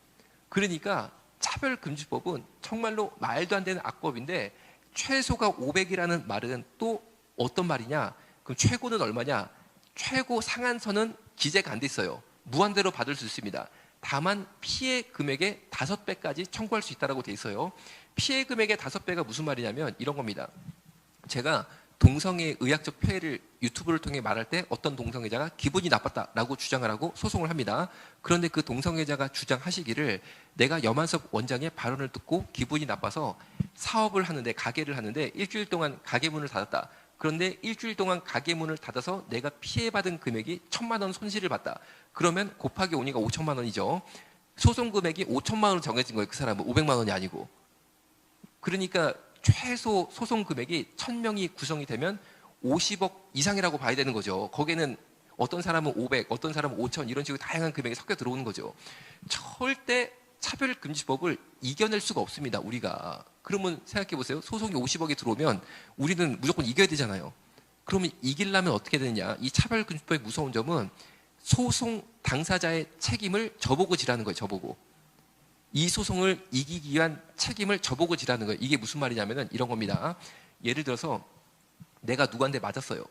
[SPEAKER 1] 그러니까 차별금지법은 정말로 말도 안 되는 악법인데, 최소가 500이라는 말은 또 어떤 말이냐? 그럼 최고는 얼마냐? 최고 상한선은 기재가 안 돼 있어요. 무한대로 받을 수 있습니다. 다만 피해 금액의 5배까지 청구할 수 있다고 돼 있어요. 피해 금액의 5배가 무슨 말이냐면 이런 겁니다. 제가 동성애 의학적 폐해를 유튜브를 통해 말할 때 어떤 동성애자가 기분이 나빴다라고 주장을 하고 소송을 합니다. 그런데 그 동성애자가 주장하시기를, 내가 염한섭 원장의 발언을 듣고 기분이 나빠서 사업을 하는데, 가게를 하는데 일주일 동안 가게 문을 닫았다. 그런데 일주일 동안 가게 문을 닫아서 내가 피해받은 금액이 1000만 원 손실을 봤다. 그러면 곱하기 5니까 5천만 원이죠. 소송 금액이 5천만 원으로 정해진 거예요. 그 사람은 500만 원이 아니고. 그러니까 최소 소송 금액이 1000명이 구성이 되면 50억 이상이라고 봐야 되는 거죠. 거기에는 어떤 사람은 500, 어떤 사람은 5000 이런 식으로 다양한 금액이 섞여 들어오는 거죠. 절대 차별금지법을 이겨낼 수가 없습니다. 우리가. 그러면 생각해 보세요. 소송이 50억이 들어오면 우리는 무조건 이겨야 되잖아요. 그러면 이기려면 어떻게 되느냐. 이 차별금지법의 무서운 점은 소송 당사자의 책임을 저보고 지라는 거예요. 저보고. 이 소송을 이기기 위한 책임을 저보고 지라는 거예요. 이게 무슨 말이냐면은 이런 겁니다. 예를 들어서 내가 누구한테 맞았어요.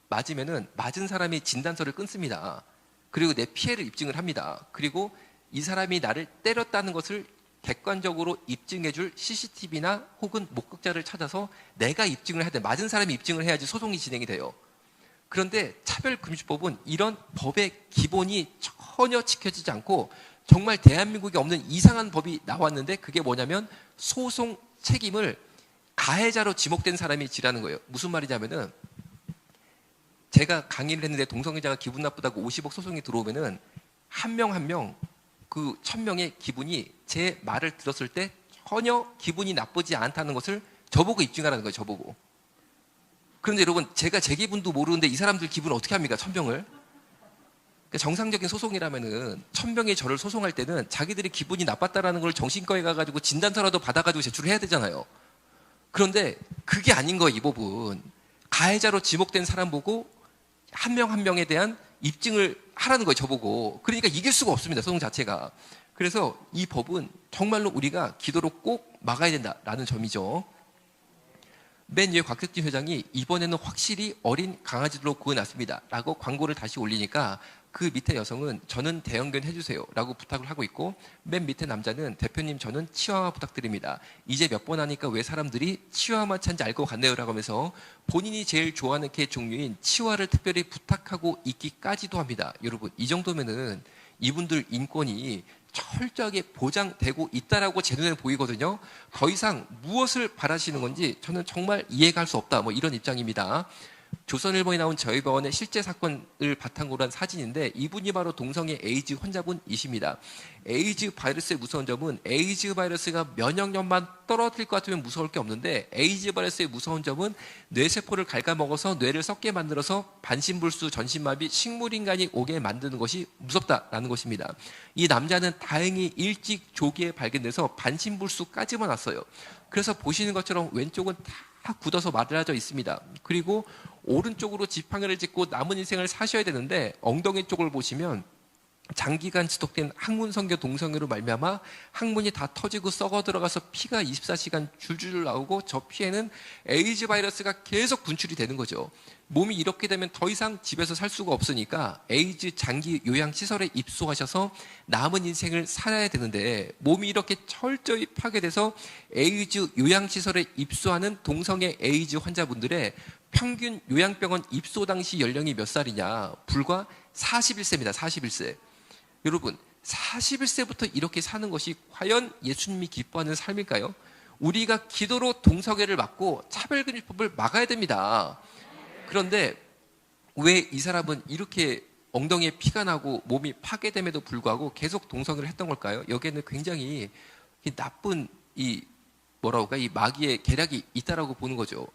[SPEAKER 1] 맞으면은 맞은 사람이 진단서를 끊습니다. 그리고 내 피해를 입증을 합니다. 그리고 이 사람이 나를 때렸다는 것을 객관적으로 입증해줄 CCTV나 혹은 목격자를 찾아서 내가 입증을 해야 돼. 맞은 사람이 입증을 해야지 소송이 진행이 돼요. 그런데 차별금지법은 이런 법의 기본이 전혀 지켜지지 않고 정말 대한민국에 없는 이상한 법이 나왔는데 그게 뭐냐면 소송 책임을 가해자로 지목된 사람이 지라는 거예요. 무슨 말이냐면은 제가 강의를 했는데 동성애자가 기분 나쁘다고 50억 소송이 들어오면은 한 명 한 명 그 1000명의 기분이 제 말을 들었을 때 전혀 기분이 나쁘지 않다는 것을 저보고 입증하라는 거예요. 저보고. 그런데 여러분 제가 제 기분도 모르는데 이 사람들 기분을 어떻게 합니까? 1000명을. 그러니까 정상적인 소송이라면은 1000명이 저를 소송할 때는 자기들이 기분이 나빴다라는 걸 정신과에 가가지고 진단서라도 받아가지고 제출을 해야 되잖아요. 그런데 그게 아닌 거예요. 이 법은. 가해자로 지목된 사람 보고 한 명 한 명에 대한 입증을 하라는 거예요. 저보고. 그러니까 이길 수가 없습니다. 소송 자체가. 그래서 이 법은 정말로 우리가 기도로 꼭 막아야 된다라는 점이죠. 맨 위에 곽택진 회장이 이번에는 확실히 어린 강아지들로 구해놨습니다 라고 광고를 다시 올리니까 그 밑에 여성은 저는 대형견 해주세요 라고 부탁을 하고 있고 맨 밑에 남자는 대표님 저는 치와와 부탁드립니다. 이제 몇 번 하니까 왜 사람들이 치와와 찬지 알 것 같네요 라고 하면서 본인이 제일 좋아하는 개 종류인 치와를 특별히 부탁하고 있기까지도 합니다. 여러분 이 정도면은 이분들 인권이 철저하게 보장되고 있다라고 제 눈에 보이거든요. 더 이상 무엇을 바라시는 건지 저는 정말 이해가 할 수 없다. 뭐 이런 입장입니다. 조선일보에 나온 저희 병원의 실제 사건을 바탕으로 한 사진인데 이분이 바로 동성애 에이즈 환자분이십니다. 에이즈 바이러스의 무서운 점은 에이즈 바이러스가 면역력만 떨어뜨릴 것 같으면 무서울 게 없는데 에이즈 바이러스의 무서운 점은 뇌세포를 갉아먹어서 뇌를 썩게 만들어서 반신불수, 전신마비, 식물인간이 오게 만드는 것이 무섭다라는 것입니다. 이 남자는 다행히 일찍 조기에 발견돼서 반신불수까지만 왔어요. 그래서 보시는 것처럼 왼쪽은 다 굳어서 마르라져 있습니다. 그리고 오른쪽으로 지팡이를 짚고 남은 인생을 사셔야 되는데 엉덩이 쪽을 보시면 장기간 지속된 항문성교 동성애로 말미암아 항문이 다 터지고 썩어 들어가서 피가 24시간 줄줄 나오고 저 피에는 에이즈 바이러스가 계속 분출이 되는 거죠. 몸이 이렇게 되면 더 이상 집에서 살 수가 없으니까 에이즈 장기 요양시설에 입소하셔서 남은 인생을 살아야 되는데 몸이 이렇게 철저히 파괴돼서 에이즈 요양시설에 입소하는 동성애 에이즈 환자분들의 평균 요양병원 입소 당시 연령이 몇 살이냐? 불과 41세입니다. 41세. 여러분 41세부터 이렇게 사는 것이 과연 예수님이 기뻐하는 삶일까요? 우리가 기도로 동성애를 막고 차별금지법을 막아야 됩니다. 그런데 왜 이 사람은 이렇게 엉덩이에 피가 나고 몸이 파괴됨에도 불구하고 계속 동성애를 했던 걸까요? 여기에는 굉장히 나쁜 이 마귀의 계략이 있다라고 보는 거죠.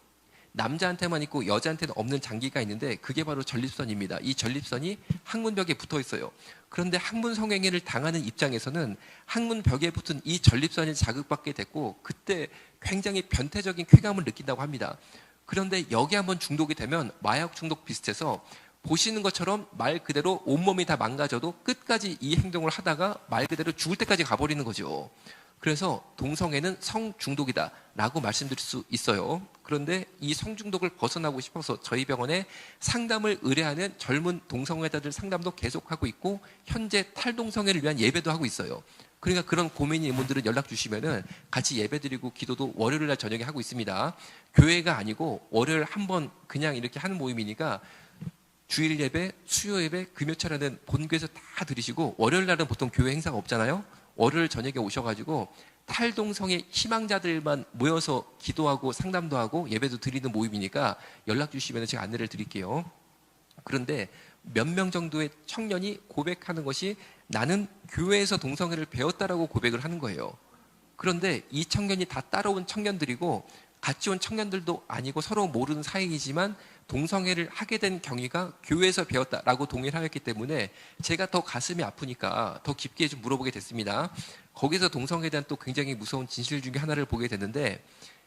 [SPEAKER 1] 남자한테만 있고 여자한테는 없는 장기가 있는데 그게 바로 전립선입니다. 이 전립선이 항문벽에 붙어 있어요. 그런데 항문 성행위를 당하는 입장에서는 항문벽에 붙은 이 전립선이 자극받게 됐고 그때 굉장히 변태적인 쾌감을 느낀다고 합니다. 그런데 여기 한번 중독이 되면 마약 중독 비슷해서 보시는 것처럼 말 그대로 온몸이 다 망가져도 끝까지 이 행동을 하다가 말 그대로 죽을 때까지 가버리는 거죠. 그래서 동성애는 성중독이다 라고 말씀드릴 수 있어요. 그런데 이 성중독을 벗어나고 싶어서 저희 병원에 상담을 의뢰하는 젊은 동성애자들 상담도 계속하고 있고 현재 탈동성애를 위한 예배도 하고 있어요. 그러니까 그런 고민이 있는 분들은 연락 주시면은 같이 예배드리고 기도도 월요일 날 저녁에 하고 있습니다. 교회가 아니고 월요일 한번 그냥 이렇게 하는 모임이니까 주일 예배, 수요 예배, 금요철에는 본교에서 다 드리시고 월요일 날은 보통 교회 행사가 없잖아요. 월요일 저녁에 오셔가지고 탈동성애 희망자들만 모여서 기도하고 상담도 하고 예배도 드리는 모임이니까 연락 주시면 제가 안내를 드릴게요. 그런데 몇 명 정도의 청년이 고백하는 것이 나는 교회에서 동성애를 배웠다라고 고백을 하는 거예요. 그런데 이 청년이 다 따라온 청년들이고 같이 온 청년들도 아니고 서로 모르는 사이이지만 동성애를 하게 된 경위가 교회에서 배웠다라고 동의를 하였기 때문에 제가 더 가슴이 아프니까 더 깊게 좀 물어보게 됐습니다. 거기서 동성애에 대한 또 굉장히 무서운 진실 중에 하나를 보게 됐는데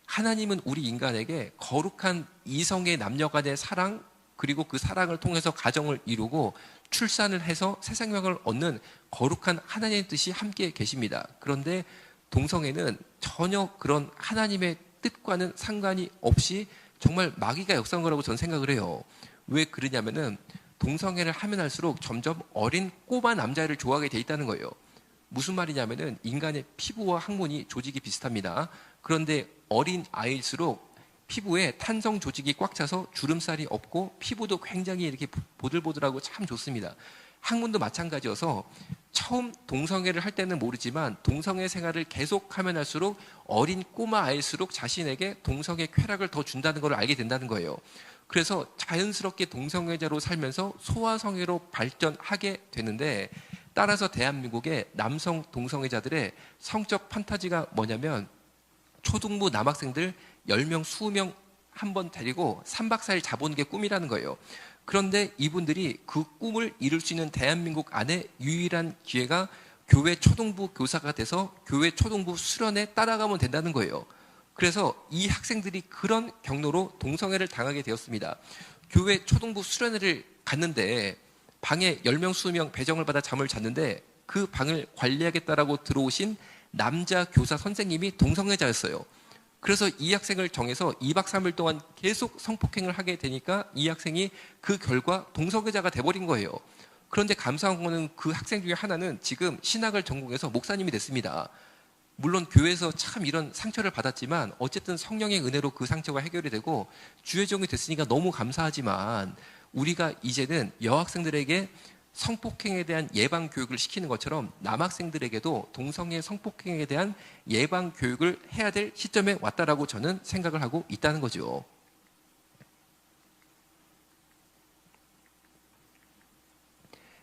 [SPEAKER 1] 하나님은 우리 인간에게 거룩한 이성의 남녀 간의 사랑 그리고 그 사랑을 통해서 가정을 이루고 출산을 해서 새 생명을 얻는 거룩한 하나님의 뜻이 함께 계십니다. 그런데 동성애는 전혀 그런 하나님의 뜻과는 상관이 없이 정말 마귀가 역사한 거라고 저는 생각을 해요. 왜 그러냐면은 동성애를 하면 할수록 점점 어린 꼬마 남자를 좋아하게 돼 있다는 거예요. 무슨 말이냐면은 인간의 피부와 항문이 조직이 비슷합니다. 그런데 어린 아이일수록 피부에 탄성 조직이 꽉 차서 주름살이 없고 피부도 굉장히 이렇게 보들보들하고 참 좋습니다. 항문도 마찬가지여서 처음 동성애를 할 때는 모르지만 동성애 생활을 계속하면 할수록 어린 꼬마 아이일수록 자신에게 동성애 쾌락을 더 준다는 걸 알게 된다는 거예요. 그래서 자연스럽게 동성애자로 살면서 소아성애로 발전하게 되는데, 따라서 대한민국의 남성 동성애자들의 성적 판타지가 뭐냐면 초등부 남학생들 10명, 20명 한번 데리고 3박 4일 자보는 게 꿈이라는 거예요. 그런데 이분들이 그 꿈을 이룰 수 있는 대한민국 안에 유일한 기회가 교회 초등부 교사가 돼서 교회 초등부 수련에 따라가면 된다는 거예요. 그래서 이 학생들이 그런 경로로 동성애를 당하게 되었습니다. 교회 초등부 수련회를 갔는데 방에 10명, 20명 배정을 받아 잠을 잤는데 그 방을 관리하겠다라고 들어오신 남자 교사 선생님이 동성애자였어요. 그래서 이 학생을 정해서 2박 3일 동안 계속 성폭행을 하게 되니까 이 학생이 그 결과 동성애자가 돼버린 거예요. 그런데 감사한 거는 그 학생 중에 하나는 지금 신학을 전공해서 목사님이 됐습니다. 물론 교회에서 참 이런 상처를 받았지만 어쨌든 성령의 은혜로 그 상처가 해결이 되고 주의종이 됐으니까 너무 감사하지만, 우리가 이제는 여학생들에게 성폭행에 대한 예방 교육을 시키는 것처럼 남학생들에게도 동성애 성폭행에 대한 예방 교육을 해야 될 시점에 왔다라고 저는 생각을 하고 있다는 거죠.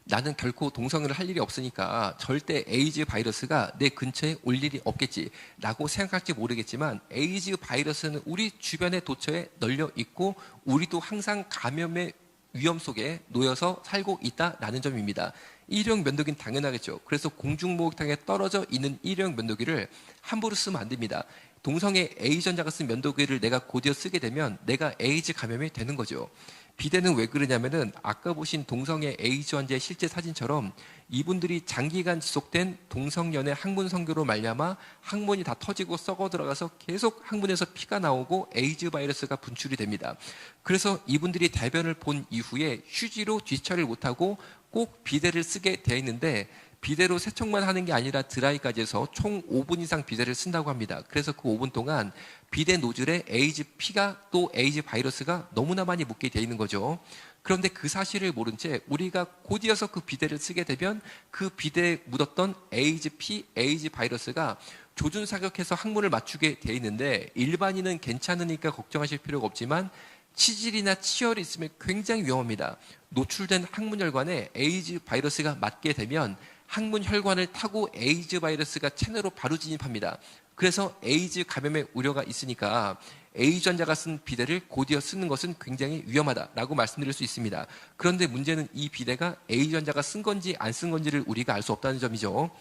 [SPEAKER 1] 나는 결코 동성애를 할 일이 없으니까 절대 에이즈 바이러스가 내 근처에 올 일이 없겠지라고 생각할지 모르겠지만, 에이즈 바이러스는 우리 주변의 도처에 널려 있고 우리도 항상 감염의 위험 속에 놓여서 살고 있다라는 점입니다. 일회용 면도기는 당연하겠죠. 그래서 공중목욕탕에 떨어져 있는 일회용 면도기를 함부로 쓰면 안 됩니다. 동성애 에이전자가 쓴 면도기를 내가 곧이어 쓰게 되면 내가 에이즈 감염이 되는 거죠. 비대는 왜 그러냐면은 아까 보신 동성애 에이즈 환자의 실제 사진처럼 이분들이 장기간 지속된 동성연애 항문 성교로 말미암아 항문이 다 터지고 썩어 들어가서 계속 항문에서 피가 나오고 에이즈 바이러스가 분출이 됩니다. 그래서 이분들이 대변을 본 이후에 휴지로 뒤처리를 못하고 꼭 비데를 쓰게 되어 있는데, 비데로 세척만 하는 게 아니라 드라이까지 해서 총 5분 이상 비데를 쓴다고 합니다. 그래서 그 5분 동안 비데 노즐에 에이즈 피가 또 에이즈 바이러스가 너무나 많이 묻게 되어 있는 거죠. 그런데 그 사실을 모른 채 우리가 곧이어서 그 비데를 쓰게 되면 그 비데에 묻었던 에이즈 피, 에이즈 바이러스가 조준 사격해서 항문을 맞추게 되어 있는데, 일반인은 괜찮으니까 걱정하실 필요가 없지만 치질이나 치열이 있으면 굉장히 위험합니다. 노출된 항문혈관에 에이즈 바이러스가 맞게 되면 항문 혈관을 타고 에이즈 바이러스가 체내로 바로 진입합니다. 그래서 에이즈 감염의 우려가 있으니까 에이즈 환자가 쓴 비데를 곧이어 쓰는 것은 굉장히 위험하다라고 말씀드릴 수 있습니다. 그런데 문제는 이 비데가 에이즈 환자가 쓴 건지 안 쓴 건지를 우리가 알 수 없다는 점이죠.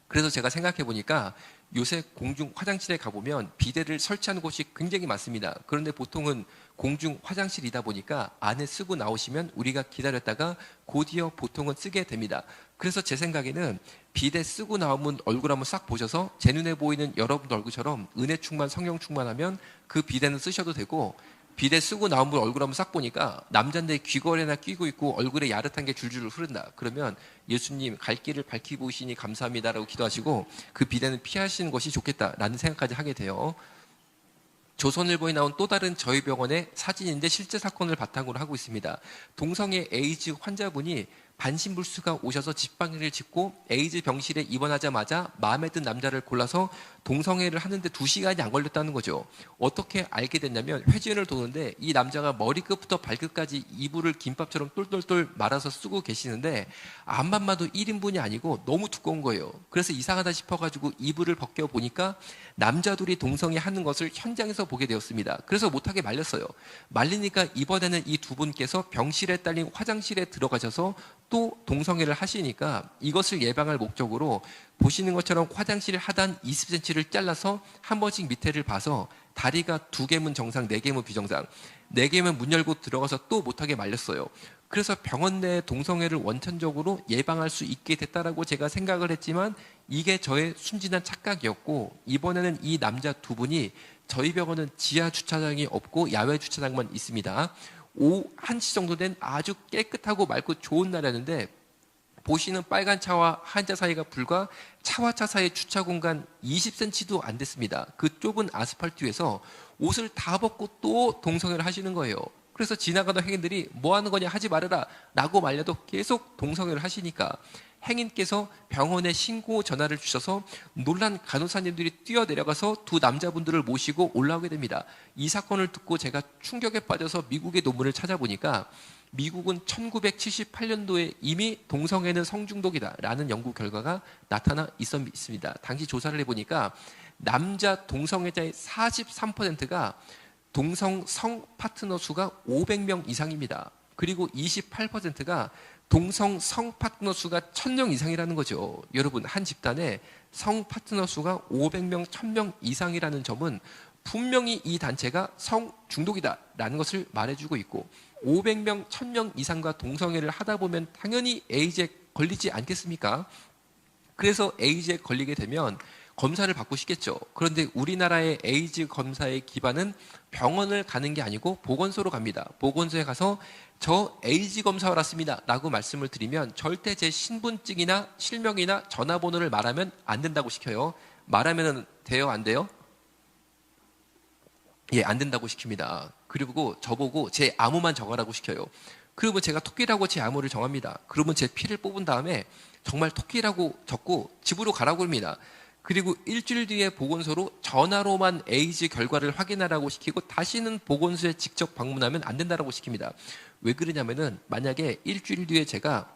[SPEAKER 1] 그래서 제가 생각해 보니까 요새 공중 화장실에 가보면 비데를 설치하는 곳이 굉장히 많습니다. 그런데 보통은 공중 화장실이다 보니까 안에 쓰고 나오시면 우리가 기다렸다가 곧이어 보통은 쓰게 됩니다. 그래서 제 생각에는 비데 쓰고 나오면 얼굴 한번 싹 보셔서 제 눈에 보이는 여러분 얼굴처럼 은혜 충만, 성령 충만하면 그 비데는 쓰셔도 되고, 비데 쓰고 나온 분 얼굴 한번 싹 보니까 남잔데 귀걸이나 끼고 있고 얼굴에 야릇한 게 줄줄 흐른다. 그러면 예수님 갈 길을 밝히고 오시니 감사합니다라고 기도하시고 그 비데는 피하시는 것이 좋겠다라는 생각까지 하게 돼요. 조선일보에 나온 또 다른 저희 병원의 사진인데 실제 사건을 바탕으로 하고 있습니다. 동성애 에이즈 환자분이 반신불수가 오셔서 집방이를 짓고 에이즈 병실에 입원하자마자 마음에 든 남자를 골라서 동성애를 하는데 2시간이 안 걸렸다는 거죠. 어떻게 알게 됐냐면 회진을 도는데 이 남자가 머리끝부터 발끝까지 이불을 김밥처럼 똘똘똘 말아서 쓰고 계시는데 앞만 봐도 1인분이 아니고 너무 두꺼운 거예요. 그래서 이상하다 싶어가지고 이불을 벗겨보니까 남자 둘이 동성애 하는 것을 현장에서 보게 되었습니다. 그래서 못하게 말렸어요. 말리니까 이번에는 이 두 분께서 병실에 딸린 화장실에 들어가셔서 또 동성애를 하시니까 이것을 예방할 목적으로 보시는 것처럼 화장실 하단 20cm를 잘라서 한 번씩 밑에를 봐서 다리가 2개면 정상, 4개면 비정상, 4개면 문 열고 들어가서 또 못하게 말렸어요. 그래서 병원 내 동성애를 원천적으로 예방할 수 있게 됐다라고 제가 생각을 했지만 이게 저의 순진한 착각이었고, 이번에는 이 남자 2분이 저희 병원은 지하 주차장이 없고 야외 주차장만 있습니다. 오후 1시 정도 된 아주 깨끗하고 맑고 좋은 날이었는데 보시는 빨간 차와 한 차 사이가 불과 차와 차 사이의 주차 공간 20cm도 안 됐습니다. 그 좁은 아스팔트 위에서 옷을 다 벗고 또 동성애를 하시는 거예요. 그래서 지나가던 행인들이 뭐 하는 거냐, 하지 말아라 라고 말려도 계속 동성애를 하시니까 행인께서 병원에 신고 전화를 주셔서 놀란 간호사님들이 뛰어내려가서 두 남자분들을 모시고 올라오게 됩니다. 이 사건을 듣고 제가 충격에 빠져서 미국의 논문을 찾아보니까 미국은 1978년도에 이미 동성애는 성중독이다라는 연구 결과가 나타나 있습니다. 당시 조사를 해보니까 남자 동성애자의 43%가 동성 성 파트너 수가 500명 이상입니다. 그리고 28%가 동성 성 파트너 수가 1000명 이상이라는 거죠. 여러분, 한 집단에 성 파트너 수가 500명, 1000명 이상이라는 점은 분명히 이 단체가 성 중독이다라는 것을 말해주고 있고, 500명, 1000명 이상과 동성애를 하다 보면 당연히 에이즈에 걸리지 않겠습니까? 그래서 에이즈에 걸리게 되면 검사를 받고 싶겠죠. 그런데 우리나라의 에이즈 검사의 기반은 병원을 가는 게 아니고 보건소로 갑니다. 보건소에 가서 저 에이즈 검사 왔습니다 라고 말씀을 드리면 절대 제 신분증이나 실명이나 전화번호를 말하면 안 된다고 시켜요. 말하면 돼요, 안 돼요? 예, 안 된다고 시킵니다. 그리고 저보고 제 암호만 적어라고 시켜요. 그러면 제가 토끼라고 제 암호를 정합니다. 그러면 제 피를 뽑은 다음에 정말 토끼라고 적고 집으로 가라고 합니다. 그리고 일주일 뒤에 보건소로 전화로만 에이즈 결과를 확인하라고 시키고 다시는 보건소에 직접 방문하면 안 된다라고 시킵니다. 왜 그러냐면은 만약에 일주일 뒤에 제가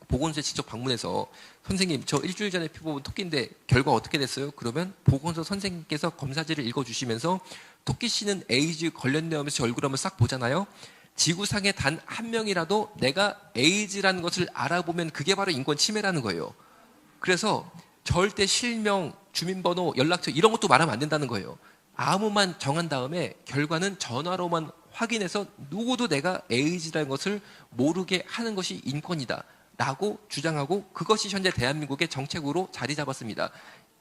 [SPEAKER 1] 보건소에 직접 방문해서 선생님 저 일주일 전에 피 뽑은 토끼인데 결과 어떻게 됐어요? 그러면 보건소 선생님께서 검사지를 읽어주시면서 토끼 씨는 에이즈 걸렸네요 하면서 제 얼굴을 한번 싹 보잖아요. 지구상에 단 한 명이라도 내가 에이즈라는 것을 알아보면 그게 바로 인권 침해라는 거예요. 그래서 절대 실명, 주민번호, 연락처 이런 것도 말하면 안 된다는 거예요. 암호만 정한 다음에 결과는 전화로만 확인해서 누구도 내가 에이즈라는 것을 모르게 하는 것이 인권이다 라고 주장하고, 그것이 현재 대한민국의 정책으로 자리 잡았습니다.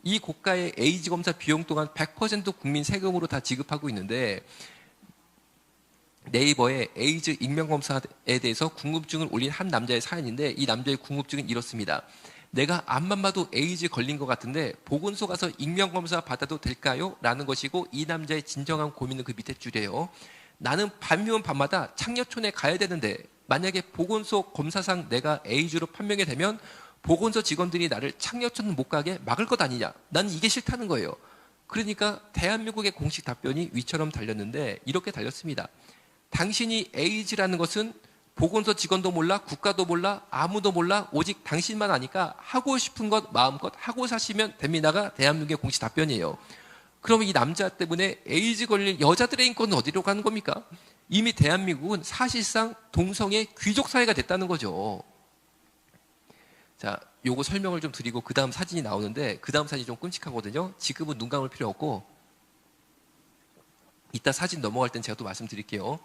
[SPEAKER 1] 이 고가의 에이즈 검사 비용 또한 100% 국민 세금으로 다 지급하고 있는데, 네이버에 에이즈 익명검사에 대해서 궁금증을 올린 한 남자의 사연인데, 이 남자의 궁금증은 이렇습니다. 내가 앞만 봐도 에이즈 걸린 것 같은데 보건소 가서 익명검사 받아도 될까요? 라는 것이고, 이 남자의 진정한 고민은 그 밑에 줄이에요. 나는 밤이면 밤마다 창녀촌에 가야 되는데 만약에 보건소 검사상 내가 에이즈로 판명이 되면 보건소 직원들이 나를 창녀촌 못 가게 막을 것 아니냐. 나는 이게 싫다는 거예요. 그러니까 대한민국의 공식 답변이 위처럼 달렸는데 이렇게 달렸습니다. 당신이 에이즈라는 것은 보건소 직원도 몰라, 국가도 몰라, 아무도 몰라, 오직 당신만 아니까 하고 싶은 것 마음껏 하고 사시면 됩니다가 대한민국의 공식 답변이에요. 그러면 이 남자 때문에 에이즈 걸릴 여자들의 인권은 어디로 가는 겁니까? 이미 대한민국은 사실상 동성애 귀족 사회가 됐다는 거죠. 자, 요거 설명을 좀 드리고 그 다음 사진이 나오는데, 그 다음 사진이 좀 끔찍하거든요. 지금은 눈 감을 필요 없고 이따 사진 넘어갈 땐 제가 또 말씀드릴게요.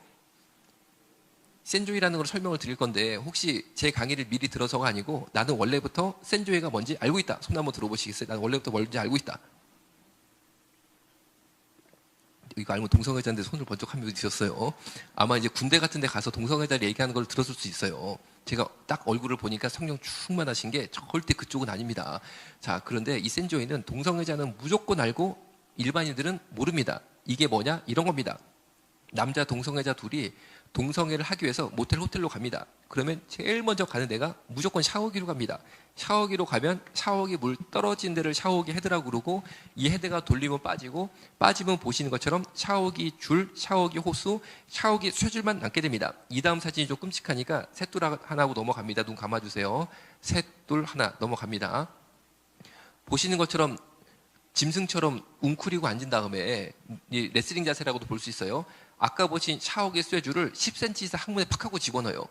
[SPEAKER 1] 센조이라는 걸 설명을 드릴 건데, 혹시 제 강의를 미리 들어서가 아니고 나는 원래부터 센조이가 뭔지 알고 있다. 손 한번 들어보시겠어요? 나는 원래부터 뭔지 알고 있다. 이거 알면 동성애자인데 손을 번쩍 하면 드셨어요. 아마 이제 군대 같은 데 가서 동성애자를 얘기하는 걸 들었을 수 있어요. 제가 딱 얼굴을 보니까 성령 충만하신 게 절대 그쪽은 아닙니다. 자, 그런데 이 센조이는 동성애자는 무조건 알고 일반인들은 모릅니다. 이게 뭐냐? 이런 겁니다. 남자 동성애자 둘이 동성애를 하기 위해서 모텔 호텔로 갑니다. 그러면 제일 먼저 가는 데가 무조건 샤워기로 갑니다. 샤워기로 가면 샤워기 물 떨어진 데를 샤워기 헤드라고 그러고, 이 헤드가 돌리면 빠지고, 빠지면 보시는 것처럼 샤워기 줄, 샤워기 호수, 샤워기 쇠줄만 남게 됩니다. 이 다음 사진이 좀 끔찍하니까 셋둘 하나하고 넘어갑니다. 눈 감아주세요. 셋둘 하나 넘어갑니다. 보시는 것처럼 짐승처럼 웅크리고 앉은 다음에 이 레슬링 자세라고도 볼 수 있어요. 아까 보신 샤워기 쇠줄을 10cm 이상 항문에 팍 하고 집어넣어요.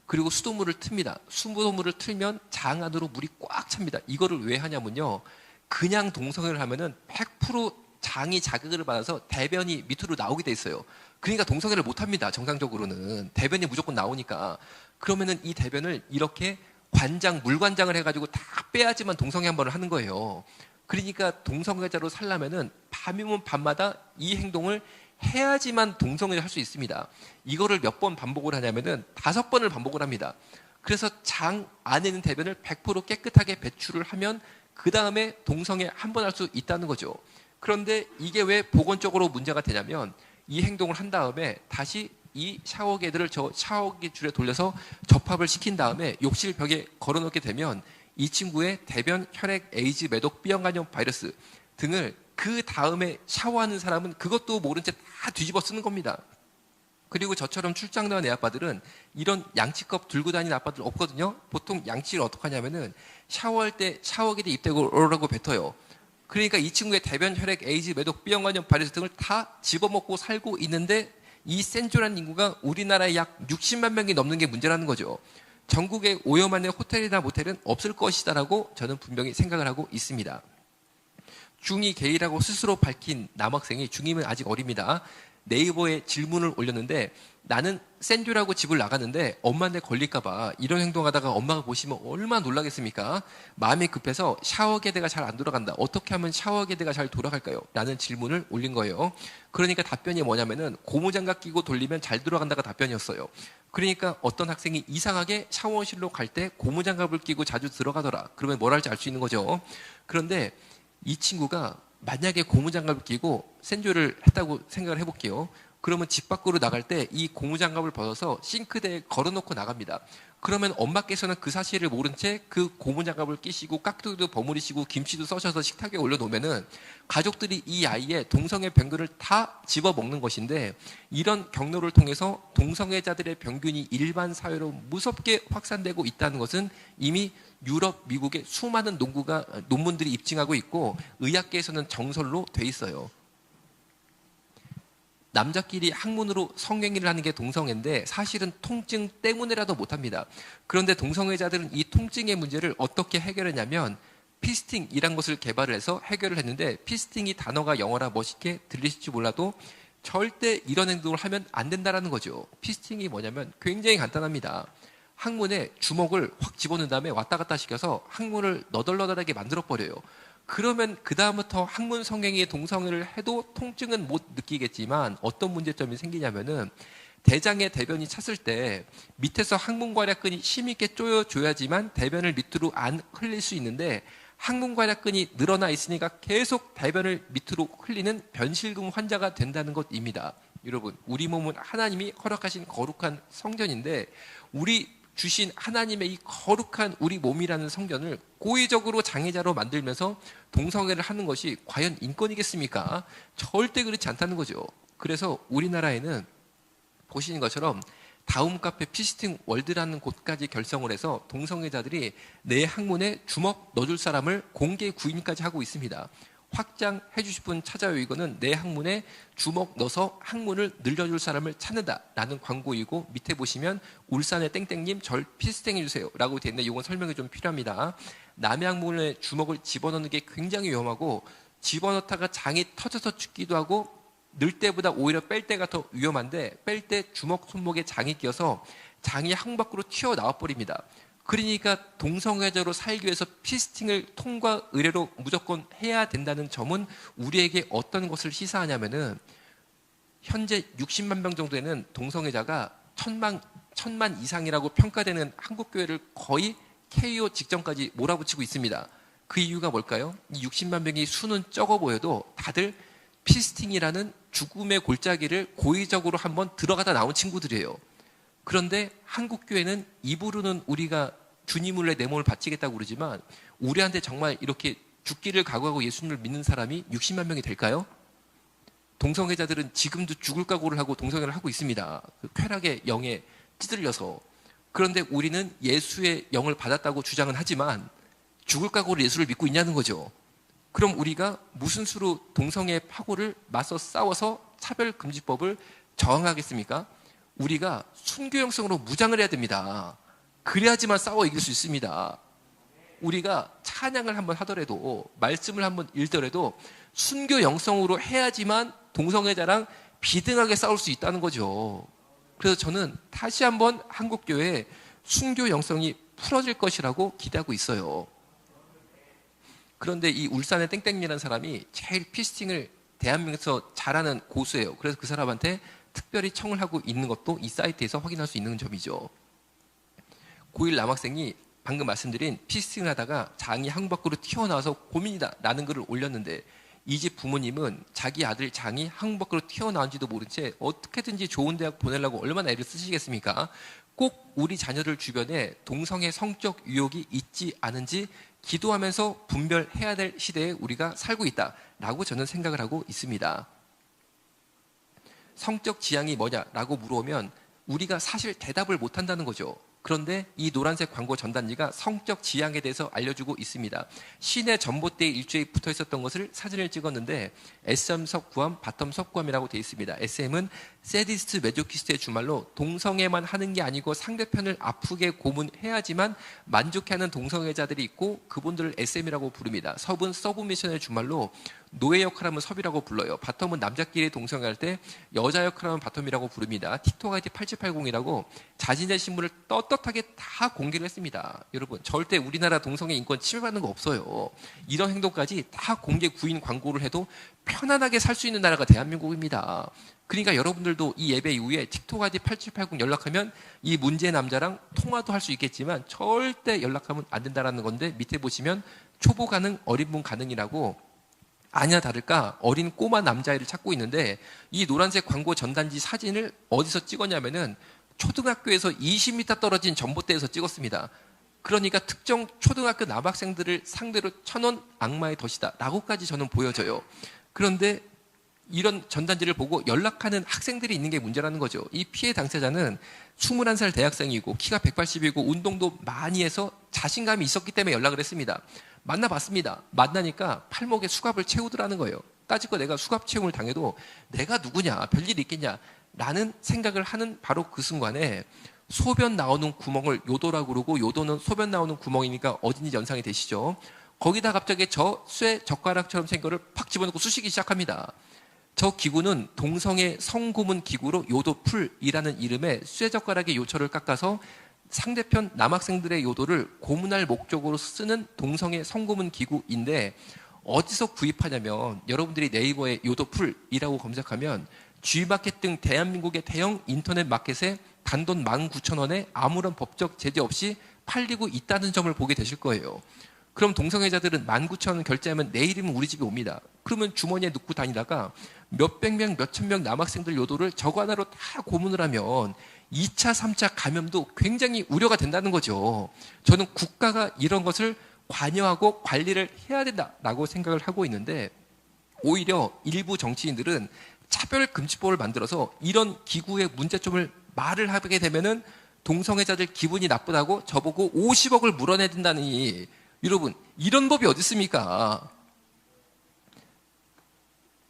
[SPEAKER 1] 그리고 수돗물을 틉니다. 수돗물을 틀면 장 안으로 물이 꽉 찹니다. 이거를 왜 하냐면요, 그냥 동성애를 하면은 100% 장이 자극을 받아서 대변이 밑으로 나오게 돼 있어요. 그러니까 동성애를 못 합니다. 정상적으로는 대변이 무조건 나오니까. 그러면은 이 대변을 이렇게 관장, 물관장을 해가지고 다 빼야지만 동성애 한 번을 하는 거예요. 그러니까 동성애자로 살려면은 밤이면 밤마다 이 행동을 해야지만 동성애를 할 수 있습니다. 이거를 몇 번 반복을 하냐면은 5번을 반복을 합니다. 그래서 장 안에 있는 대변을 100% 깨끗하게 배출을 하면 그 다음에 동성애 한 번 할 수 있다는 거죠. 그런데 이게 왜 보건적으로 문제가 되냐면 이 행동을 한 다음에 다시 이 샤워기들을 저 샤워기 줄에 돌려서 접합을 시킨 다음에 욕실 벽에 걸어놓게 되면 이 친구의 대변, 혈액, 에이즈, 매독, B형 간염 바이러스 등을 그 다음에 샤워하는 사람은 그것도 모른 채 다 뒤집어 쓰는 겁니다. 그리고 저처럼 출장 나온 애 아빠들은 이런 양치컵 들고 다니는 아빠들 없거든요. 보통 양치를 어떻게 하냐면은 샤워할 때 샤워기에 입대고 오라고 뱉어요. 그러니까 이 친구의 대변, 혈액, 에이즈, 매독, B형 간염 바이러스 등을 다 집어먹고 살고 있는데 이 센조라는 인구가 우리나라에 약 60만 명이 넘는 게 문제라는 거죠. 전국에 오염만의 호텔이나 모텔은 없을 것이다라고 저는 분명히 생각을 하고 있습니다. 중2 게이라고 스스로 밝힌 남학생이 중2면 아직 어립니다. 네이버에 질문을 올렸는데 나는 센조라고 집을 나갔는데 엄마한테 걸릴까봐 이런 행동하다가 엄마가 보시면 얼마나 놀라겠습니까? 마음이 급해서 샤워게대가 잘 안 돌아간다. 어떻게 하면 샤워게대가 잘 돌아갈까요? 라는 질문을 올린 거예요. 그러니까 답변이 뭐냐면은 고무장갑 끼고 돌리면 잘 돌아간다가 답변이었어요. 그러니까 어떤 학생이 이상하게 샤워실로 갈 때 고무장갑을 끼고 자주 들어가더라. 그러면 뭘 할지 알 수 있는 거죠. 그런데 이 친구가 만약에 고무장갑을 끼고 센조를 했다고 생각을 해볼게요. 그러면 집 밖으로 나갈 때 이 고무장갑을 벗어서 싱크대에 걸어놓고 나갑니다. 그러면 엄마께서는 그 사실을 모른 채 그 고무장갑을 끼시고 깍두기도 버무리시고 김치도 써셔서 식탁에 올려놓으면은 가족들이 이 아이의 동성애 병균을 다 집어먹는 것인데 이런 경로를 통해서 동성애자들의 병균이 일반 사회로 무섭게 확산되고 있다는 것은 이미 유럽, 미국의 수많은 논문들이 입증하고 있고 의학계에서는 정설로 돼 있어요. 남자끼리 학문으로 성행위를 하는 게 동성애인데 사실은 통증 때문에라도 못합니다. 그런데 동성애자들은 이 통증의 문제를 어떻게 해결했냐면 피스팅이란 것을 개발을 해서 해결을 했는데 피스팅이 단어가 영어라 멋있게 들리실지 몰라도 절대 이런 행동을 하면 안 된다는 거죠. 피스팅이 뭐냐면 굉장히 간단합니다. 항문에 주먹을 확 집어넣은 다음에 왔다 갔다 시켜서 항문을 너덜너덜하게 만들어버려요. 그러면 그 다음부터 항문 성행위의 동성애를 해도 통증은 못 느끼겠지만 어떤 문제점이 생기냐면은 대장의 대변이 찼을 때 밑에서 항문괄약근이 힘있게 조여줘야지만 대변을 밑으로 안 흘릴 수 있는데 항문괄약근이 늘어나 있으니까 계속 대변을 밑으로 흘리는 변실금 환자가 된다는 것입니다. 여러분, 우리 몸은 하나님이 허락하신 거룩한 성전인데 우리 주신 하나님의 이 거룩한 우리 몸이라는 성전을 고의적으로 장애자로 만들면서 동성애를 하는 것이 과연 인권이겠습니까? 절대 그렇지 않다는 거죠. 그래서 우리나라에는 보시는 것처럼 다음 카페 피스팅 월드라는 곳까지 결성을 해서 동성애자들이 내 항문에 주먹 넣어줄 사람을 공개 구인까지 하고 있습니다. 확장해 주실 분 찾아요. 이거는 내 항문에 주먹 넣어서 항문을 늘려줄 사람을 찾는다라는 광고이고 밑에 보시면 울산의 땡땡님 절 피스팅 해주세요 라고 되어 있는데 이건 설명이 좀 필요합니다. 남의 항문에 주먹을 집어넣는 게 굉장히 위험하고 집어넣다가 장이 터져서 죽기도 하고 넣을 때보다 오히려 뺄 때가 더 위험한데 뺄 때 주먹 손목에 장이 끼어서 장이 항문 밖으로 튀어나와 버립니다. 그러니까 동성애자로 살기 위해서 피스팅을 통과 의례로 무조건 해야 된다는 점은 우리에게 어떤 것을 시사하냐면은 현재 60만 명 정도에는 동성애자가 천만 이상이라고 평가되는 한국교회를 거의 KO 직전까지 몰아붙이고 있습니다. 그 이유가 뭘까요? 이 60만 명이 수는 적어 보여도 다들 피스팅이라는 죽음의 골짜기를 고의적으로 한번 들어가다 나온 친구들이에요. 그런데 한국교회는 입으로는 우리가 주님을 내 몸을 바치겠다고 그러지만 우리한테 정말 이렇게 죽기를 각오하고 예수님을 믿는 사람이 60만 명이 될까요? 동성애자들은 지금도 죽을 각오를 하고 동성애를 하고 있습니다. 그 쾌락의 영에 찌들려서. 그런데 우리는 예수의 영을 받았다고 주장은 하지만 죽을 각오로 예수를 믿고 있냐는 거죠. 그럼 우리가 무슨 수로 동성애 파고를 맞서 싸워서 차별금지법을 저항하겠습니까? 우리가 순교형성으로 무장을 해야 됩니다. 그래야지만 싸워 이길 수 있습니다. 우리가 찬양을 한번 하더라도 말씀을 한번 읽더라도 순교형성으로 해야지만 동성애자랑 비등하게 싸울 수 있다는 거죠. 그래서 저는 다시 한번 한국교회에 순교형성이 풀어질 것이라고 기대하고 있어요. 그런데 이 울산의 땡땡이라는 사람이 제일 피스팅을 대한민국에서 잘하는 고수예요. 그래서 그 사람한테 특별히 청을 하고 있는 것도 이 사이트에서 확인할 수 있는 점이죠. 고1 남학생이 방금 말씀드린 피스팅을 하다가 장이 항문 밖으로 튀어나와서 고민이다 라는 글을 올렸는데 이 집 부모님은 자기 아들 장이 항문 밖으로 튀어나온지도 모른 채 어떻게든지 좋은 대학 보내려고 얼마나 애를 쓰시겠습니까? 꼭 우리 자녀들 주변에 동성애 성적 유혹이 있지 않은지 기도하면서 분별해야 될 시대에 우리가 살고 있다라고 저는 생각을 하고 있습니다. 성적 지향이 뭐냐라고 물어보면 우리가 사실 대답을 못한다는 거죠. 그런데 이 노란색 광고 전단지가 성적 지향에 대해서 알려주고 있습니다. 시내 전봇대에 일주일 붙어 있었던 것을 사진을 찍었는데 SM 석구암, 바텀 석구암이라고 되어 있습니다. SM은 세디스트 메조키스트의 주말로 동성애만 하는 게 아니고 상대편을 아프게 고문해야지만 만족해하는 동성애자들이 있고 그분들을 SM이라고 부릅니다. 섭은 서브미션의 주말로 노예 역할하면 섭이라고 불러요. 바텀은 남자끼리 동성애할 때 여자 역할하면 바텀이라고 부릅니다. 틱톡 아이디 8780이라고 자신의 신문을 떳떳하게 다 공개를 했습니다. 여러분 절대 우리나라 동성애 인권 침해받는 거 없어요. 이런 행동까지 다 공개 구인 광고를 해도 편안하게 살 수 있는 나라가 대한민국입니다. 그러니까 여러분들도 이 예배 이후에 틱톡 아이디 8780 연락하면 이 문제 남자랑 통화도 할 수 있겠지만 절대 연락하면 안 된다는 건데 밑에 보시면 초보 가능, 어린 분 가능이라고 아니나 다를까 어린 꼬마 남자애를 찾고 있는데 이 노란색 광고 전단지 사진을 어디서 찍었냐면은 초등학교에서 20m 떨어진 전봇대에서 찍었습니다. 그러니까 특정 초등학교 남학생들을 상대로 쳐놓은 악마의 덫이다 라고까지 저는 보여져요. 그런데 이런 전단지를 보고 연락하는 학생들이 있는 게 문제라는 거죠. 이 피해 당사자는 21살 대학생이고 키가 180이고 운동도 많이 해서 자신감이 있었기 때문에 연락을 했습니다. 만나봤습니다. 만나니까 팔목에 수갑을 채우더라는 거예요. 따지고 내가 수갑 채용을 당해도 내가 누구냐, 별일이 있겠냐 라는 생각을 하는 바로 그 순간에 소변 나오는 구멍을 요도라고 그러고 요도는 소변 나오는 구멍이니까 어딘지 연상이 되시죠? 거기다 갑자기 쇠 젓가락처럼 생긴 거를 팍 집어넣고 쑤시기 시작합니다. 저 기구는 동성애 성고문 기구로 요도풀이라는 이름의 쇠젓가락의 요철을 깎아서 상대편 남학생들의 요도를 고문할 목적으로 쓰는 동성애 성고문 기구인데 어디서 구입하냐면 여러분들이 네이버에 요도풀이라고 검색하면 G마켓 등 대한민국의 대형 인터넷 마켓에 단돈 19,000원에 아무런 법적 제재 없이 팔리고 있다는 점을 보게 되실 거예요. 그럼 동성애자들은 19,000원 결제하면 내일이면 우리 집에 옵니다. 그러면 주머니에 넣고 다니다가 몇백 명, 몇천 명 남학생들 요도를 저거 하나로 다 고문을 하면 2차, 3차 감염도 굉장히 우려가 된다는 거죠. 저는 국가가 이런 것을 관여하고 관리를 해야 된다라고 생각을 하고 있는데 오히려 일부 정치인들은 차별금지법을 만들어서 이런 기구의 문제점을 말을 하게 되면은 동성애자들 기분이 나쁘다고 저보고 50억을 물어내야 된다니 여러분 이런 법이 어디 있습니까?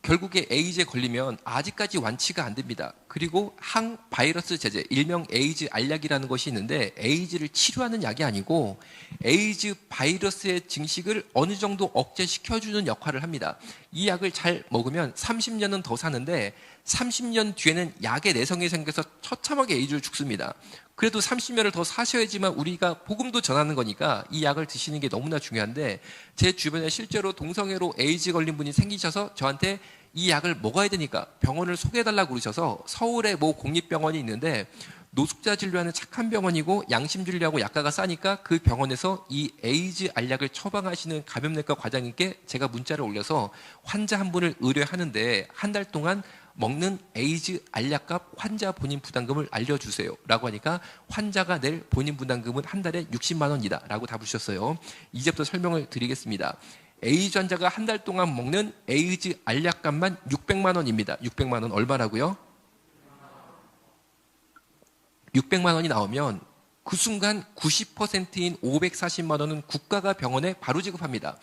[SPEAKER 1] 결국에 에이즈에 걸리면 아직까지 완치가 안 됩니다. 그리고 항바이러스 제제, 일명 에이즈 알약이라는 것이 있는데 에이즈를 치료하는 약이 아니고 에이즈 바이러스의 증식을 어느 정도 억제시켜주는 역할을 합니다. 이 약을 잘 먹으면 30년은 더 사는데 30년 뒤에는 약의 내성이 생겨서 처참하게 에이즈로 죽습니다. 그래도 30년을 더 사셔야지만 우리가 복음도 전하는 거니까 이 약을 드시는 게 너무나 중요한데 제 주변에 실제로 동성애로 에이즈 걸린 분이 생기셔서 저한테 이 약을 먹어야 되니까 병원을 소개해달라고 그러셔서 서울에 모 공립병원이 있는데 노숙자 진료하는 착한 병원이고 양심 진료하고 약가가 싸니까 그 병원에서 이 에이즈 알약을 처방하시는 감염내과 과장님께 제가 문자를 올려서 환자 한 분을 의뢰하는데 한 달 동안 먹는 에이즈 알약값 환자 본인 부담금을 알려주세요 라고 하니까 환자가 낼 본인 부담금은 한 달에 60만 원이다 라고 답을 주셨어요. 이제부터 설명을 드리겠습니다. 에이즈 환자가 한 달 동안 먹는 에이즈 알약값만 600만 원입니다. 600만 원 얼마라고요? 600만 원이 나오면 그 순간 90%인 540만 원은 국가가 병원에 바로 지급합니다.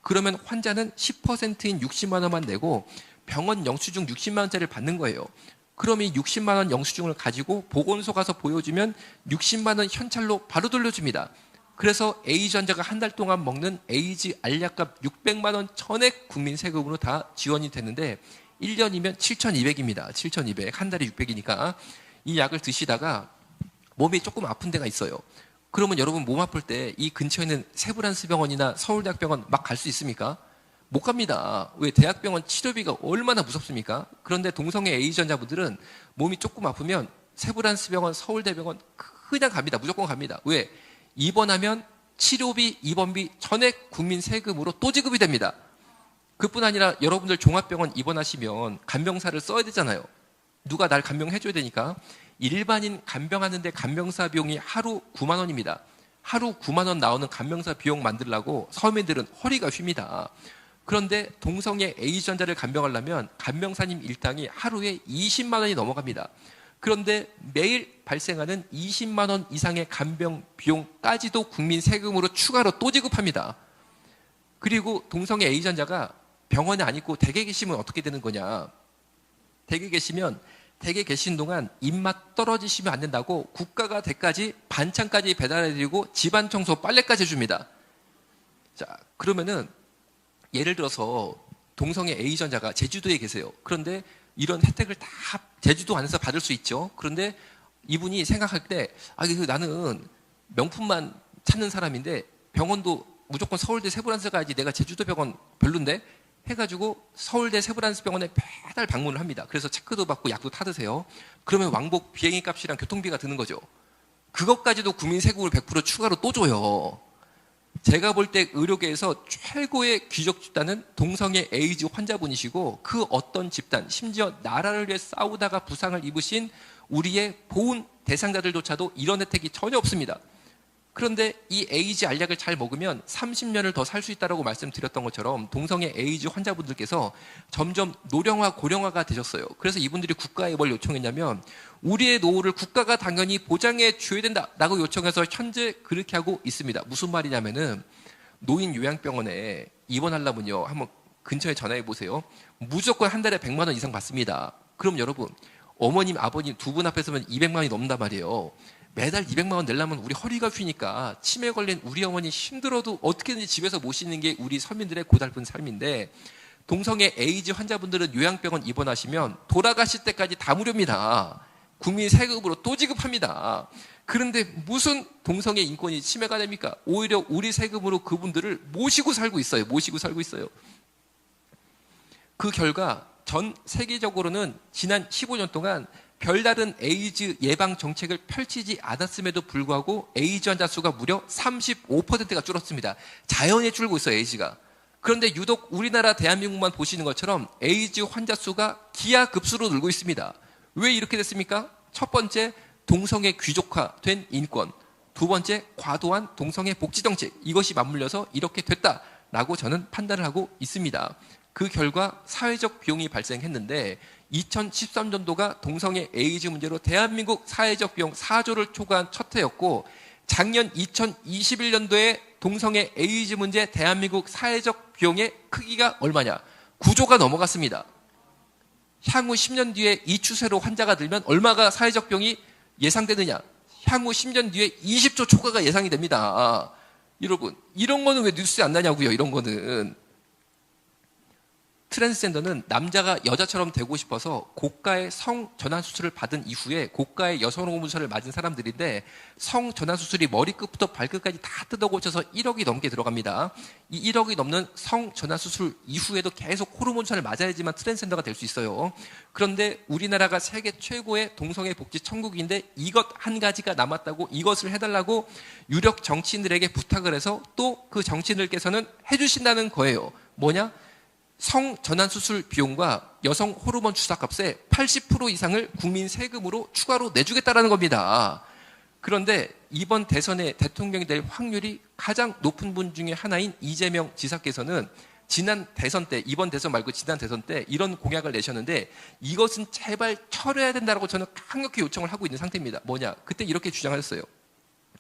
[SPEAKER 1] 그러면 환자는 10%인 60만 원만 내고 병원 영수증 60만 원짜리를 받는 거예요. 그럼 이 60만 원 영수증을 가지고 보건소 가서 보여주면 60만 원 현찰로 바로 돌려줍니다. 그래서 에이즈 환자가 한 달 동안 먹는 에이즈 알약값 600만 원 전액 국민 세금으로 다 지원이 되는데 1년이면 7,200입니다. 7,200. 한 달에 600이니까 이 약을 드시다가 몸이 조금 아픈 데가 있어요. 그러면 여러분 몸 아플 때 이 근처에 있는 세브란스 병원이나 서울대학병원 막 갈 수 있습니까? 못 갑니다. 왜? 대학병원 치료비가 얼마나 무섭습니까? 그런데 동성애 에이즈 환자분들은 몸이 조금 아프면 세브란스 병원, 서울대병원 그냥 갑니다. 무조건 갑니다. 왜? 입원하면 치료비, 입원비 전액 국민 세금으로 또 지급이 됩니다. 그뿐 아니라 여러분들 종합병원 입원하시면 간병사를 써야 되잖아요. 누가 날 간병해줘야 되니까. 일반인 간병하는데 간병사 비용이 하루 9만 원입니다. 하루 9만 원 나오는 간병사 비용 만들려고 서민들은 허리가 휩니다. 그런데 동성애 A유전자를 간병하려면 간병사님 일당이 하루에 20만 원이 넘어갑니다. 그런데 매일 발생하는 20만 원 이상의 간병 비용까지도 국민 세금으로 추가로 또 지급합니다. 그리고 동성애 A유전자가 병원에 안 있고 댁에 계시면 어떻게 되는 거냐. 댁에 계신 동안 입맛 떨어지시면 안 된다고 국가가 댁까지 반찬까지 배달해드리고 집안 청소 빨래까지 해줍니다. 자, 그러면은 예를 들어서 동성애 A유전자가 제주도에 계세요. 그런데 이런 혜택을 다 제주도 안에서 받을 수 있죠. 그런데 이분이 생각할 때 나는 명품만 찾는 사람인데 병원도 무조건 서울대 세브란스 가야지 내가 제주도 병원 별론데 해가지고 서울대 세브란스 병원에 매달 방문을 합니다. 그래서 체크도 받고 약도 타드세요. 그러면 왕복 비행기 값이랑 교통비가 드는 거죠. 그것까지도 국민 세금을 100% 추가로 또 줘요. 제가 볼 때 의료계에서 최고의 귀족 집단은 동성애 에이즈 환자분이시고 그 어떤 집단, 심지어 나라를 위해 싸우다가 부상을 입으신 우리의 보훈 대상자들조차도 이런 혜택이 전혀 없습니다. 그런데 이 에이즈 알약을 잘 먹으면 30년을 더 살 수 있다고 말씀드렸던 것처럼 동성애 에이즈 환자분들께서 점점 노령화, 고령화가 되셨어요. 그래서 이분들이 국가에 뭘 요청했냐면 우리의 노후를 국가가 당연히 보장해 줘야 된다라고 요청해서 현재 그렇게 하고 있습니다. 무슨 말이냐면은 노인 요양병원에 입원하려면요. 한번 근처에 전화해 보세요. 무조건 한 달에 100만 원 이상 받습니다. 그럼 여러분 어머님, 아버님 두 분 앞에 서면 200만 원이 넘는단 말이에요. 매달 200만 원 내려면 우리 허리가 휘니까 치매 걸린 우리 어머니 힘들어도 어떻게든지 집에서 모시는 게 우리 서민들의 고달픈 삶인데 동성애 에이즈 환자분들은 요양병원 입원하시면 돌아가실 때까지 다 무료입니다. 국민 세금으로 또 지급합니다. 그런데 무슨 동성애 인권이 침해가 됩니까? 오히려 우리 세금으로 그분들을 모시고 살고 있어요. 그 결과 전 세계적으로는 지난 15년 동안 별다른 에이즈 예방 정책을 펼치지 않았음에도 불구하고 에이즈 환자 수가 무려 35%가 줄었습니다. 자연히 줄고 있어요, 에이즈가. 그런데 유독 우리나라 대한민국만 보시는 것처럼 에이즈 환자 수가 기하급수로 늘고 있습니다. 왜 이렇게 됐습니까? 첫 번째, 동성애 귀족화된 인권. 두 번째, 과도한 동성애 복지 정책. 이것이 맞물려서 이렇게 됐다라고 저는 판단을 하고 있습니다. 그 결과 사회적 비용이 발생했는데 2013년도가 동성애 에이즈 문제로 대한민국 사회적 비용 4조를 초과한 첫 해였고 작년 2021년도에 동성애 에이즈 문제 대한민국 사회적 비용의 크기가 얼마냐? 9조가 넘어갔습니다. 향후 10년 뒤에 이 추세로 환자가 들면 얼마가 사회적 비용이 예상되느냐? 향후 10년 뒤에 20조 초과가 예상이 됩니다. 여러분, 이런 거는 왜 뉴스에 안 나냐고요, 이런 거는. 트랜스젠더는 남자가 여자처럼 되고 싶어서 고가의 성전환 수술을 받은 이후에 고가의 여성 호르몬 주사를 맞은 사람들인데 성전환 수술이 머리끝부터 발끝까지 다 뜯어 고쳐서 1억이 넘게 들어갑니다. 이 1억이 넘는 성전환 수술 이후에도 계속 호르몬 주사를 맞아야지만 트랜스젠더가 될 수 있어요. 그런데 우리나라가 세계 최고의 동성애 복지 천국인데 이것 한 가지가 남았다고 이것을 해달라고 유력 정치인들에게 부탁을 해서 또 그 정치인들께서는 해주신다는 거예요. 뭐냐? 성전환 수술 비용과 여성 호르몬 주사 값의 80% 이상을 국민 세금으로 추가로 내주겠다라는 겁니다. 그런데 이번 대선에 대통령이 될 확률이 가장 높은 분 중에 하나인 이재명 지사께서는 지난 대선 때, 이번 대선 말고 지난 대선 때 이런 공약을 내셨는데 이것은 제발 철회해야 된다고 저는 강력히 요청을 하고 있는 상태입니다. 뭐냐? 그때 이렇게 주장하셨어요.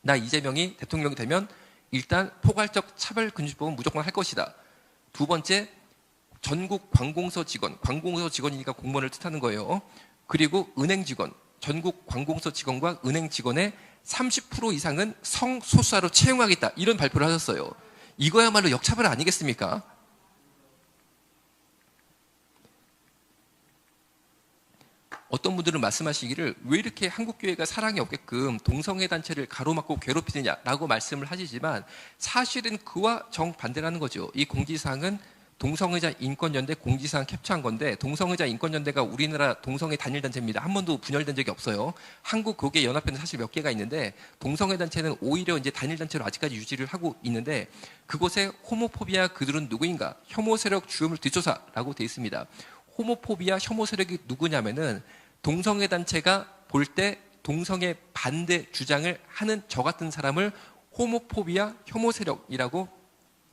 [SPEAKER 1] 나 이재명이 대통령이 되면 일단 포괄적 차별금지법은 무조건 할 것이다. 두 번째, 전국 관공서 직원, 관공서 직원이니까 공무원을 뜻하는 거예요. 그리고 은행 직원, 전국 관공서 직원과 은행 직원의 30% 이상은 성소수자로 채용하겠다. 이런 발표를 하셨어요. 이거야말로 역차별 아니겠습니까? 어떤 분들은 말씀하시기를 왜 이렇게 한국교회가 사랑이 없게끔 동성애 단체를 가로막고 괴롭히느냐라고 말씀을 하시지만 사실은 그와 정반대라는 거죠. 이 공지사항은 동성애자 인권연대 공지사항 캡처한 건데, 동성애자 인권연대가 우리나라 동성애 단일단체입니다. 한 번도 분열된 적이 없어요. 한국 교계 연합회는 사실 몇 개가 있는데, 동성애 단체는 오히려 이제 단일단체로 아직까지 유지를 하고 있는데, 그곳에 호모포비아 그들은 누구인가? 혐오 세력 주요물 뒷조사라고 돼 있습니다. 호모포비아 혐오 세력이 누구냐면은 동성애 단체가 볼 때 동성애 반대 주장을 하는 저 같은 사람을 호모포비아 혐오 세력이라고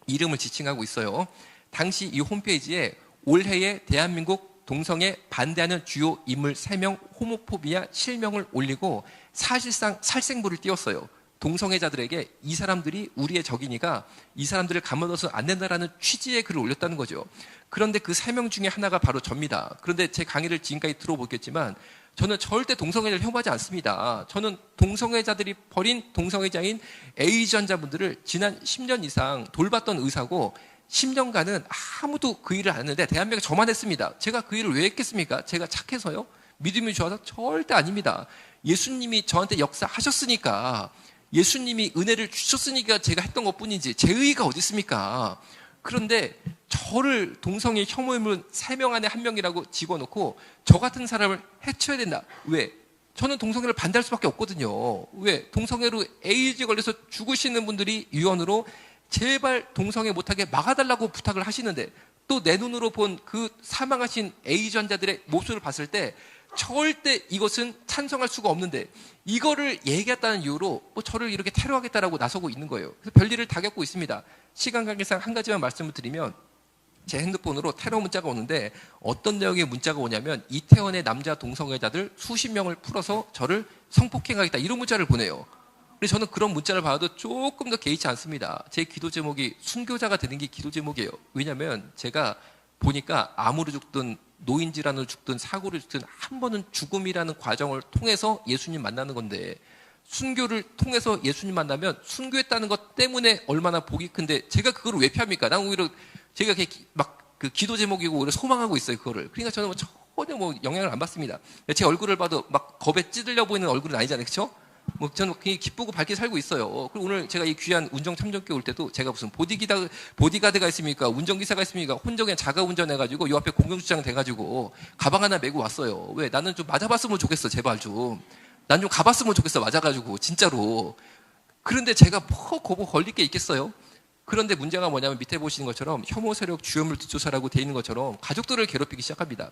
[SPEAKER 1] 이름을 지칭하고 있어요. 당시 이 홈페이지에 올해의 대한민국 동성애 반대하는 주요 인물 3명 호모포비아 실명을 올리고 사실상 살생부를 띄웠어요. 동성애자들에게 이 사람들이 우리의 적이니까 이 사람들을 가만둬서 안 된다라는 취지의 글을 올렸다는 거죠. 그런데 그 3명 중에 하나가 바로 접니다. 그런데 제 강의를 지금까지 들어보겠지만 저는 절대 동성애자를 혐오하지 않습니다. 저는 동성애자들이 버린 동성애자인 에이즈환자분들을 지난 10년 이상 돌봤던 의사고 10년간은 아무도 그 일을 안 했는데 대한민국에 저만 했습니다. 제가 그 일을 왜 했겠습니까? 제가 착해서요? 믿음이 좋아서? 절대 아닙니다. 예수님이 저한테 역사하셨으니까, 예수님이 은혜를 주셨으니까 제가 했던 것뿐이지 제 의의가 어디 있습니까? 그런데 저를 동성애 혐오인물 3명 안에 1명이라고 집어넣고 저 같은 사람을 해쳐야 된다. 왜? 저는 동성애를 반대할 수밖에 없거든요. 왜? 동성애로 에이즈 걸려서 죽으시는 분들이 유언으로 제발 동성애 못하게 막아달라고 부탁을 하시는데, 또 내 눈으로 본 그 사망하신 에이즈 환자들의 모습을 봤을 때 절대 이것은 찬성할 수가 없는데, 이거를 얘기했다는 이유로 뭐 저를 이렇게 테러하겠다라고 나서고 있는 거예요. 그래서 별일을 다 겪고 있습니다. 시간 관계상 한 가지만 말씀을 드리면, 제 핸드폰으로 테러 문자가 오는데 어떤 내용의 문자가 오냐면 이태원의 남자 동성애자들 수십 명을 풀어서 저를 성폭행하겠다, 이런 문자를 보내요. 그래서 저는 그런 문자를 받아도 조금 더 개의치 않습니다. 제 기도 제목이 순교자가 되는 게 기도 제목이에요. 왜냐하면 제가 보니까 암으로 죽든 노인 질환으로 죽든 사고를 죽든 한 번은 죽음이라는 과정을 통해서 예수님 만나는 건데, 순교를 통해서 예수님 만나면 순교했다는 것 때문에 얼마나 복이 큰데 제가 그걸 왜 피합니까? 난 오히려 제가 막 그 기도 제목이고 오히려 소망하고 있어요, 그거를. 그러니까 저는 전혀 영향을 안 받습니다. 제 얼굴을 봐도 막 겁에 찌들려 보이는 얼굴은 아니잖아요, 그렇죠? 저는 굉장히 기쁘고 밝게 살고 있어요. 그리고 오늘 제가 이 귀한 운정 참전교회 올 때도 제가 무슨 보디가드가 있습니까? 운전기사가 있습니까? 혼자 그냥 자가 운전해가지고 요 앞에 공영주차장 돼가지고 가방 하나 메고 왔어요. 왜? 나는 좀 맞아봤으면 좋겠어, 제발 좀. 난 좀 가봤으면 좋겠어, 맞아가지고, 진짜로. 그런데 제가 뭐 거부 걸릴 게 있겠어요? 그런데 문제가 뭐냐면 밑에 보시는 것처럼 혐오 세력 주요물 뒷조사라고 돼 있는 것처럼 가족들을 괴롭히기 시작합니다.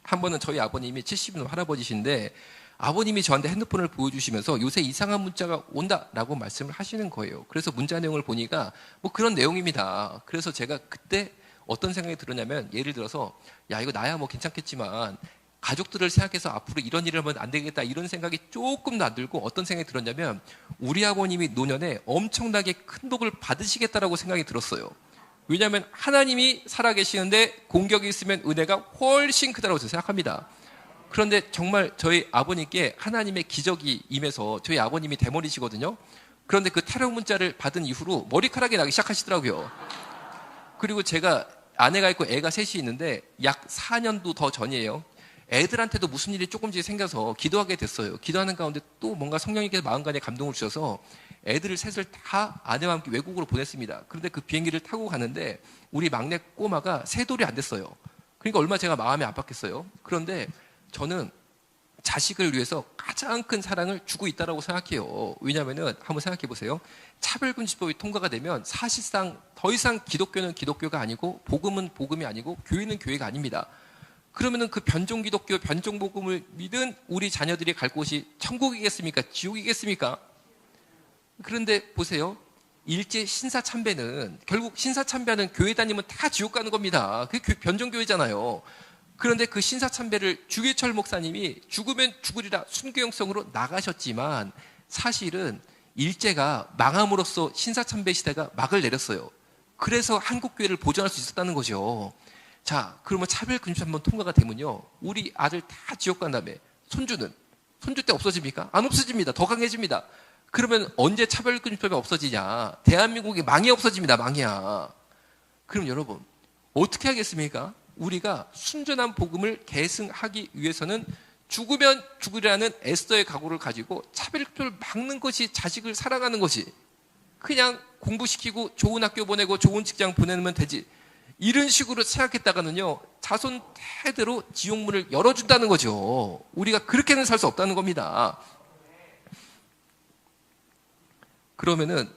[SPEAKER 1] 한 번은 저희 아버님이 70인 할아버지신데 아버님이 저한테 핸드폰을 보여주시면서 요새 이상한 문자가 온다라고 말씀을 하시는 거예요. 그래서 문자 내용을 보니까 뭐 그런 내용입니다. 그래서 제가 그때 어떤 생각이 들었냐면, 예를 들어서 야, 이거 나야 뭐 괜찮겠지만 가족들을 생각해서 앞으로 이런 일을 하면 안 되겠다, 이런 생각이 조금 더 안 들고, 어떤 생각이 들었냐면 우리 아버님이 노년에 엄청나게 큰 복을 받으시겠다라고 생각이 들었어요. 왜냐하면 하나님이 살아계시는데 공격이 있으면 은혜가 훨씬 크다고 저는 생각합니다. 그런데 정말 저희 아버님께 하나님의 기적이 임해서, 저희 아버님이 대머리시거든요. 그런데 그 테러 문자를 받은 이후로 머리카락이 나기 시작하시더라고요. 그리고 제가 아내가 있고 애가 셋이 있는데 약 4년도 더 전이에요. 애들한테도 무슨 일이 조금씩 생겨서 기도하게 됐어요. 기도하는 가운데 또 뭔가 성령님께서 마음간에 감동을 주셔서 애들을 셋을 다 아내와 함께 외국으로 보냈습니다. 그런데 그 비행기를 타고 가는데 우리 막내 꼬마가 3돌이 안 됐어요. 그러니까 얼마나 제가 마음이 아팠겠어요. 그런데 저는 자식을 위해서 가장 큰 사랑을 주고 있다고 생각해요. 왜냐하면 한번 생각해 보세요. 차별금지법이 통과가 되면 사실상 더 이상 기독교는 기독교가 아니고 복음은 복음이 아니고 교회는 교회가 아닙니다. 그러면은 그 변종기독교, 변종복음을 믿은 우리 자녀들이 갈 곳이 천국이겠습니까? 지옥이겠습니까? 그런데 보세요. 일제 신사참배는, 결국 신사참배하는 교회 다니면 다 지옥 가는 겁니다. 그게 변종교회잖아요. 그런데 그 신사참배를 주기철 목사님이 죽으면 죽으리라 순교형성으로 나가셨지만, 사실은 일제가 망함으로써 신사참배 시대가 막을 내렸어요. 그래서 한국교회를 보존할 수 있었다는 거죠. 자, 그러면 차별금지법 한번 통과가 되면요, 우리 아들 다 지옥 간 다음에 손주 때 없어집니까? 안 없어집니다. 더 강해집니다. 그러면 언제 차별금지법이 없어지냐? 대한민국이 망이 없어집니다. 망이야. 그럼 여러분 어떻게 하겠습니까? 우리가 순전한 복음을 계승하기 위해서는 죽으면 죽으리라는 에스더의 각오를 가지고 차별금지법을 막는 것이 자식을 사랑하는 것이, 그냥 공부시키고 좋은 학교 보내고 좋은 직장 보내면 되지, 이런 식으로 생각했다가는요, 자손 대대로 지옥문을 열어준다는 거죠. 우리가 그렇게는 살 수 없다는 겁니다. 그러면은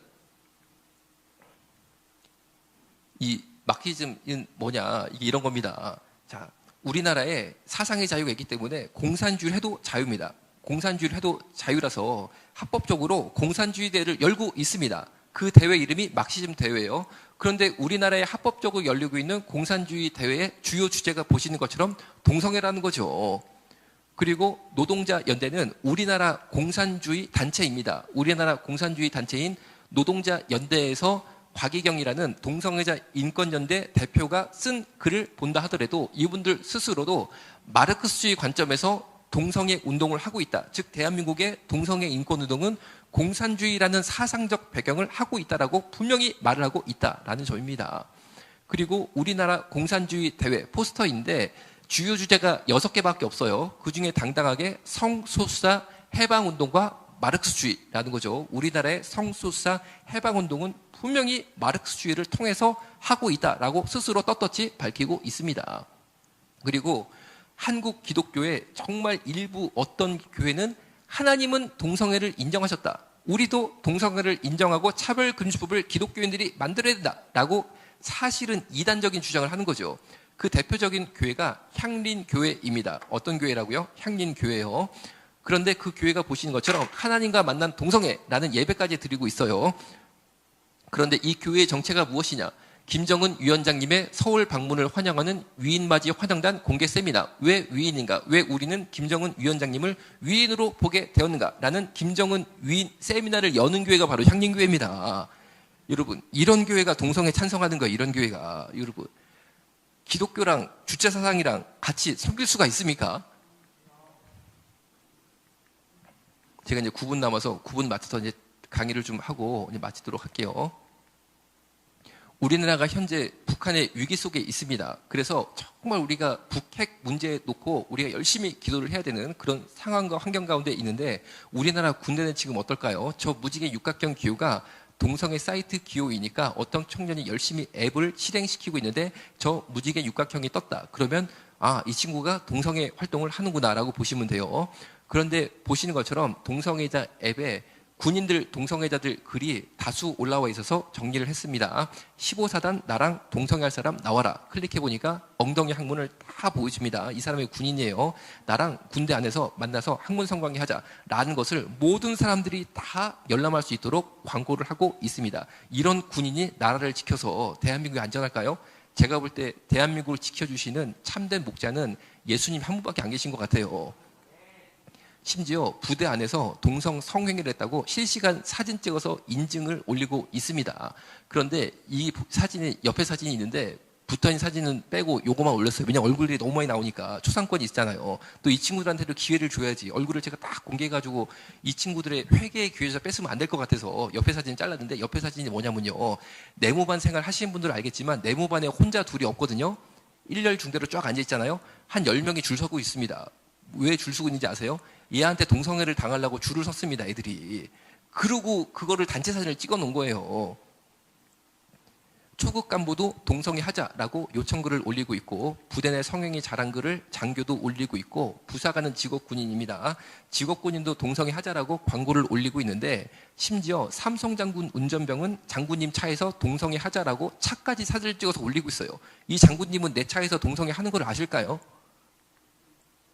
[SPEAKER 1] 이 마키즘은 뭐냐, 이게 이런 겁니다. 자, 우리나라에 사상의 자유가 있기 때문에 공산주의를 해도 자유입니다. 공산주의를 해도 자유라서 합법적으로 공산주의 대회를 열고 있습니다. 그 대회 이름이 막시즘 대회예요. 그런데 우리나라에 합법적으로 열리고 있는 공산주의 대회의 주요 주제가 보시는 것처럼 동성애라는 거죠. 그리고 노동자 연대는 우리나라 공산주의 단체입니다. 우리나라 공산주의 단체인 노동자 연대에서 곽희경이라는 동성애자 인권연대 대표가 쓴 글을 본다 하더라도 이분들 스스로도 마르크스주의 관점에서 동성애 운동을 하고 있다. 즉 대한민국의 동성애 인권운동은 공산주의라는 사상적 배경을 하고 있다라고 분명히 말을 하고 있다라는 점입니다. 그리고 우리나라 공산주의 대회 포스터인데 주요 주제가 6개밖에 없어요. 그중에 당당하게 성소수자 해방운동과 마르크스주의라는 거죠. 우리나라의 성소수자 해방운동은 분명히 마르크스주의를 통해서 하고 있다라고 스스로 떳떳이 밝히고 있습니다. 그리고 한국 기독교의 정말 일부 어떤 교회는 하나님은 동성애를 인정하셨다. 우리도 동성애를 인정하고 차별금지법을 기독교인들이 만들어야 된다라고 사실은 이단적인 주장을 하는 거죠. 그 대표적인 교회가 향린교회입니다. 어떤 교회라고요? 향린교회요. 그런데 그 교회가 보시는 것처럼 하나님과 만난 동성애라는 예배까지 드리고 있어요. 그런데 이 교회의 정체가 무엇이냐? 김정은 위원장님의 서울 방문을 환영하는 위인맞이 환영단 공개 세미나. 왜 위인인가? 왜 우리는 김정은 위원장님을 위인으로 보게 되었는가? 라는 김정은 위인 세미나를 여는 교회가 바로 향린교회입니다. 여러분, 이런 교회가 동성애 찬성하는 거예요. 이런 교회가. 여러분, 기독교랑 주체사상이랑 같이 섞일 수가 있습니까? 제가 이제 9분 남아서 9분 맞춰서 이제 강의를 좀 하고 이제 마치도록 할게요. 우리나라가 현재 북한의 위기 속에 있습니다. 그래서 정말 우리가 북핵 문제에 놓고 우리가 열심히 기도를 해야 되는 그런 상황과 환경 가운데 있는데 우리나라 군대는 지금 어떨까요? 저 무지개 육각형 기호가 동성애 사이트 기호이니까 어떤 청년이 열심히 앱을 실행시키고 있는데 저 무지개 육각형이 떴다. 그러면 아, 이 친구가 동성애 활동을 하는구나라고 보시면 돼요. 그런데 보시는 것처럼 동성애자 앱에 군인들, 동성애자들 글이 다수 올라와 있어서 정리를 했습니다. 15사단 나랑 동성애할 사람 나와라. 클릭해보니까 엉덩이 항문을 다 보여줍니다. 이 사람이 군인이에요. 나랑 군대 안에서 만나서 항문 성관계 하자. 라는 것을 모든 사람들이 다 열람할 수 있도록 광고를 하고 있습니다. 이런 군인이 나라를 지켜서 대한민국이 안전할까요? 제가 볼 때 대한민국을 지켜주시는 참된 목자는 예수님 한 분밖에 안 계신 것 같아요. 심지어 부대 안에서 동성 성행위를 했다고 실시간 사진 찍어서 인증을 올리고 있습니다. 그런데 이 사진이 옆에 사진이 있는데 붙어있는 사진은 빼고 요거만 올렸어요. 왜냐면 얼굴이 너무 많이 나오니까 초상권이 있잖아요. 또 이 친구들한테도 기회를 줘야지. 얼굴을 제가 딱 공개해가지고 이 친구들의 회개의 기회에서 뺐으면 안 될 것 같아서 옆에 사진 잘랐는데 옆에 사진이 뭐냐면요. 내무반 생활 하시는 분들은 알겠지만 내무반에 혼자 둘이 없거든요. 일렬 중대로 쫙 앉아있잖아요. 한 10명이 줄 서고 있습니다. 왜 줄 서고 있는지 아세요? 얘한테 동성애를 당하려고 줄을 섰습니다, 애들이. 그러고 그거를 단체 사진을 찍어 놓은 거예요. 초급 간부도 동성애 하자라고 요청글을 올리고 있고 부대 내 성행위 자랑 글을 장교도 올리고 있고 부사관은 직업군인입니다. 직업군인도 동성애 하자라고 광고를 올리고 있는데 심지어 삼성장군 운전병은 장군님 차에서 동성애 하자라고 차까지 사진을 찍어서 올리고 있어요. 이 장군님은 내 차에서 동성애 하는 걸 아실까요?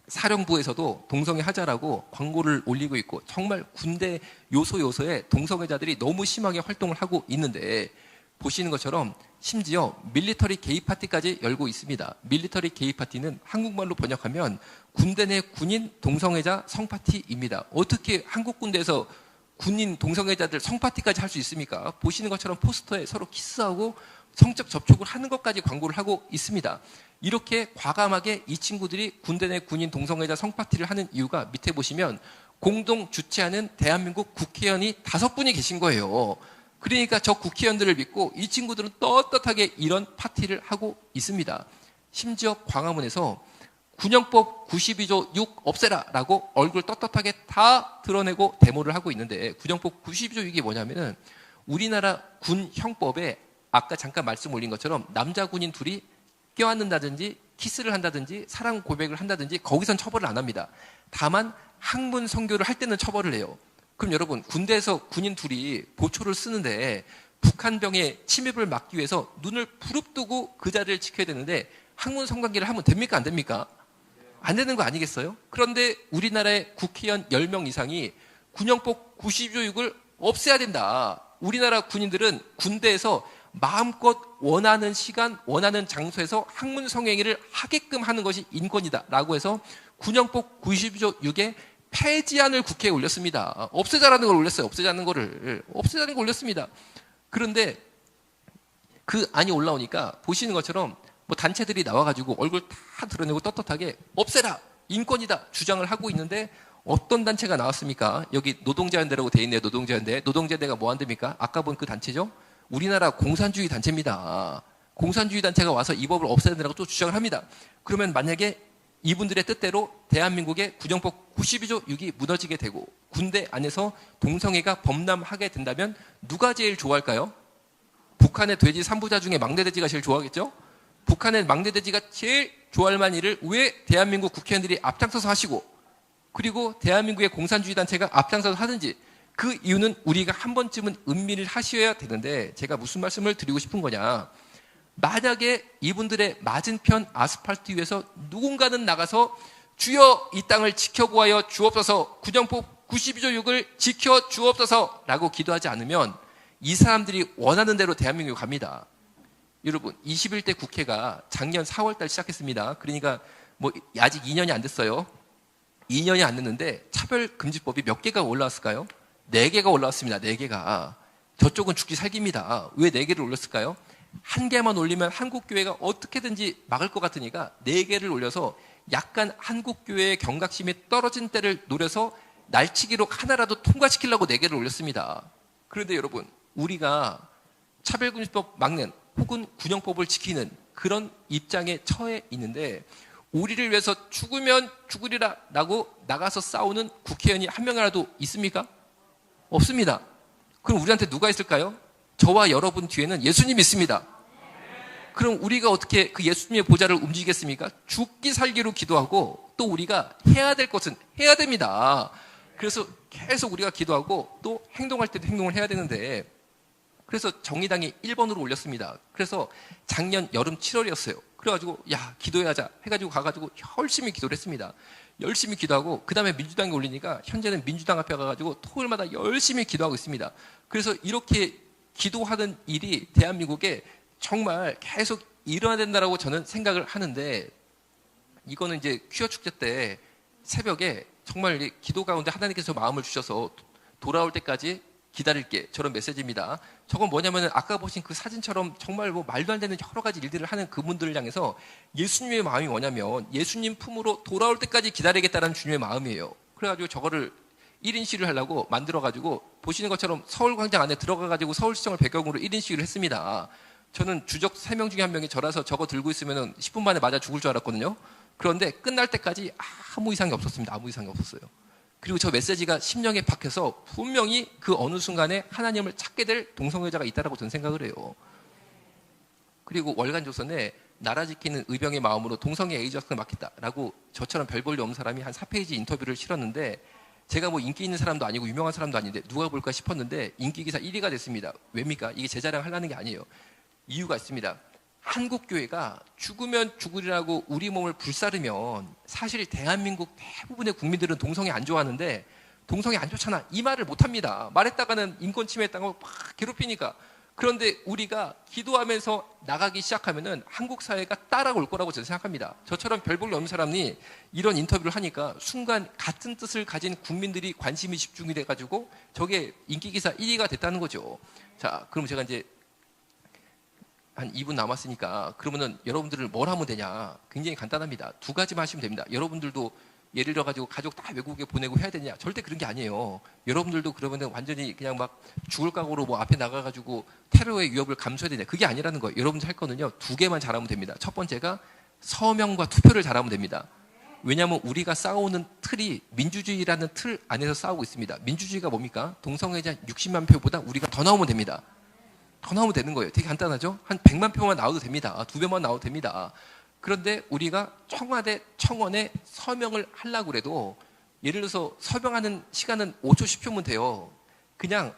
[SPEAKER 1] 사령부에서도 동성애 하자라고 광고를 올리고 있고 정말 군대 요소요소에 동성애자들이 너무 심하게 활동을 하고 있는데 보시는 것처럼 심지어 밀리터리 게이 파티까지 열고 있습니다. 밀리터리 게이 파티는 한국말로 번역하면 군대 내 군인 동성애자 성파티입니다. 어떻게 한국 군대에서 군인 동성애자들 성파티까지 할 수 있습니까? 보시는 것처럼 포스터에 서로 키스하고 성적 접촉을 하는 것까지 광고를 하고 있습니다. 이렇게 과감하게 이 친구들이 군대 내 군인 동성애자 성파티를 하는 이유가 밑에 보시면 공동 주최하는 대한민국 국회의원이 5분이 계신 거예요. 그러니까 저 국회의원들을 믿고 이 친구들은 떳떳하게 이런 파티를 하고 있습니다. 심지어 광화문에서 군형법 92조 6 없애라 라고 얼굴 떳떳하게 다 드러내고 데모를 하고 있는데 군형법 92조 6이 뭐냐면은 우리나라 군 형법에 아까 잠깐 말씀 올린 것처럼 남자 군인 둘이 껴안는다든지 키스를 한다든지 사랑 고백을 한다든지 거기선 처벌을 안 합니다. 다만 학문 성교를 할 때는 처벌을 해요. 그럼 여러분, 군대에서 군인 둘이 보초를 쓰는데 북한병의 침입을 막기 위해서 눈을 부릅뜨고 그 자리를 지켜야 되는데 학문 성관계를 하면 됩니까? 안 됩니까? 안 되는 거 아니겠어요? 그런데 우리나라의 국회의원 10명 이상이 군형법 92조 6을 없애야 된다. 우리나라 군인들은 군대에서 마음껏 원하는 시간, 원하는 장소에서 학문 성행위를 하게끔 하는 것이 인권이다 라고 해서 군형법 92조 6에 폐지안을 국회에 올렸습니다. 없애자라는 걸 올렸어요. 없애자는 걸 올렸습니다. 그런데 그 안이 올라오니까 보시는 것처럼 뭐 단체들이 나와가지고 얼굴 다 드러내고 떳떳하게 없애라! 인권이다! 주장을 하고 있는데 어떤 단체가 나왔습니까? 여기 노동자연대라고 돼 있네요. 노동자연대. 노동자연대가 뭐 한답니까? 아까 본 그 단체죠? 우리나라 공산주의 단체입니다. 공산주의 단체가 와서 이 법을 없애야 된다고 또 주장을 합니다. 그러면 만약에 이분들의 뜻대로 대한민국의 군형법 92조 6이 무너지게 되고 군대 안에서 동성애가 범람하게 된다면 누가 제일 좋아할까요? 북한의 돼지 3부자 중에 막내 돼지가 제일 좋아하겠죠? 북한의 막내 돼지가 제일 좋아할 만한 일을 왜 대한민국 국회의원들이 앞장서서 하시고 그리고 대한민국의 공산주의 단체가 앞장서서 하는지 그 이유는 우리가 한 번쯤은 음미를 하셔야 되는데 제가 무슨 말씀을 드리고 싶은 거냐. 만약에 이분들의 맞은편 아스팔트 위에서 누군가는 나가서 주여 이 땅을 지켜구하여 주옵소서 군형법 92조 6을 지켜 주옵소서 라고 기도하지 않으면 이 사람들이 원하는 대로 대한민국에 갑니다. 여러분 21대 국회가 작년 4월달 시작했습니다. 그러니까 뭐 아직 2년이 안 됐어요. 2년이 안 됐는데 차별금지법이 몇 개가 올라왔을까요? 4개가 올라왔습니다. 4개가. 저쪽은 죽기 살기입니다. 왜 4개를 올렸을까요? 한 개만 올리면 한국교회가 어떻게든지 막을 것 같으니까 4개를 올려서 약간 한국교회의 경각심이 떨어진 때를 노려서 날치기로 하나라도 통과시키려고 4개를 올렸습니다. 그런데 여러분 우리가 차별금지법 막는 혹은 군형법을 지키는 그런 입장에 처해 있는데 우리를 위해서 죽으면 죽으리라 라고 나가서 싸우는 국회의원이 한 명이라도 있습니까? 없습니다. 그럼 우리한테 누가 있을까요? 저와 여러분 뒤에는 예수님이 있습니다. 그럼 우리가 어떻게 그 예수님의 보좌를 움직이겠습니까? 죽기 살기로 기도하고 또 우리가 해야 될 것은 해야 됩니다. 그래서 계속 우리가 기도하고 또 행동할 때도 행동을 해야 되는데 그래서 정의당이 1번으로 올렸습니다. 그래서 작년 여름 7월이었어요. 그래가지고 야 기도해야자 해가지고 가가지고 열심히 기도를 했습니다. 열심히 기도하고 그 다음에 민주당이 올리니까 현재는 민주당 앞에 가가지고 토요일마다 열심히 기도하고 있습니다. 그래서 이렇게 기도하는 일이 대한민국에 정말 계속 일어나야 된다라고 저는 생각을 하는데 이거는 이제 퀴어 축제 때 새벽에 정말 기도 가운데 하나님께서 마음을 주셔서 돌아올 때까지 기다릴게 저런 메시지입니다. 저건 뭐냐면 아까 보신 그 사진처럼 정말 뭐 말도 안 되는 여러 가지 일들을 하는 그분들을 향해서 예수님의 마음이 뭐냐면 예수님 품으로 돌아올 때까지 기다리겠다는 주님의 마음이에요. 그래가지고 저거를 1인 시위를 하려고 만들어가지고 보시는 것처럼 서울광장 안에 들어가가지고 서울시청을 배경으로 1인 시위를 했습니다. 저는 주적 3명 중에 1명이 저라서 저거 들고 있으면 10분 만에 맞아 죽을 줄 알았거든요. 그런데 끝날 때까지 아무 이상이 없었습니다. 아무 이상이 없었어요. 그리고 저 메시지가 심령에 박혀서 분명히 그 어느 순간에 하나님을 찾게 될 동성애자가 있다라고 저는 생각을 해요. 그리고 월간 조선에 나라 지키는 의병의 마음으로 동성애 에이전트를 맡겠다라고 저처럼 별 볼 일 없는 사람이 한 4페이지 인터뷰를 실었는데 제가 뭐 인기 있는 사람도 아니고 유명한 사람도 아닌데 누가 볼까 싶었는데 인기기사 1위가 됐습니다. 왜입니까? 이게 제 자랑 하려는 게 아니에요. 이유가 있습니다. 한국교회가 죽으면 죽으리라고 우리 몸을 불사르면 사실 대한민국 대부분의 국민들은 동성애 안 좋아하는데 동성애 안 좋잖아 이 말을 못합니다. 말했다가는 인권 침해했다고 막 괴롭히니까. 그런데 우리가 기도하면서 나가기 시작하면은 한국 사회가 따라올 거라고 저는 생각합니다. 저처럼 별 볼 일 없는 사람이 이런 인터뷰를 하니까 순간 같은 뜻을 가진 국민들이 관심이 집중이 돼가지고 저게 인기기사 1위가 됐다는 거죠. 자, 그럼 제가 이제 한 2분 남았으니까 그러면은 여러분들을 뭘 하면 되냐? 굉장히 간단합니다. 2가지만 하시면 됩니다. 여러분들도 예를 들어가지고 가족 다 외국에 보내고 해야 되냐? 절대 그런 게 아니에요. 여러분들도 그러면은 완전히 그냥 막 죽을 각오로 뭐 앞에 나가가지고 테러의 위협을 감수해야 되냐? 그게 아니라는 거예요. 여러분들 할 거는요 2개만 잘하면 됩니다. 첫 번째가 서명과 투표를 잘하면 됩니다. 왜냐하면 우리가 싸우는 틀이 민주주의라는 틀 안에서 싸우고 있습니다. 민주주의가 뭡니까? 동성애자 60만 표보다 우리가 더 나오면 됩니다. 더 나오면 되는 거예요. 되게 간단하죠? 한 100만 표만 나와도 됩니다. 2배만 나와도 됩니다. 그런데 우리가 청와대, 청원에 서명을 하려고 그래도 예를 들어서 서명하는 시간은 5초, 10초면 돼요. 그냥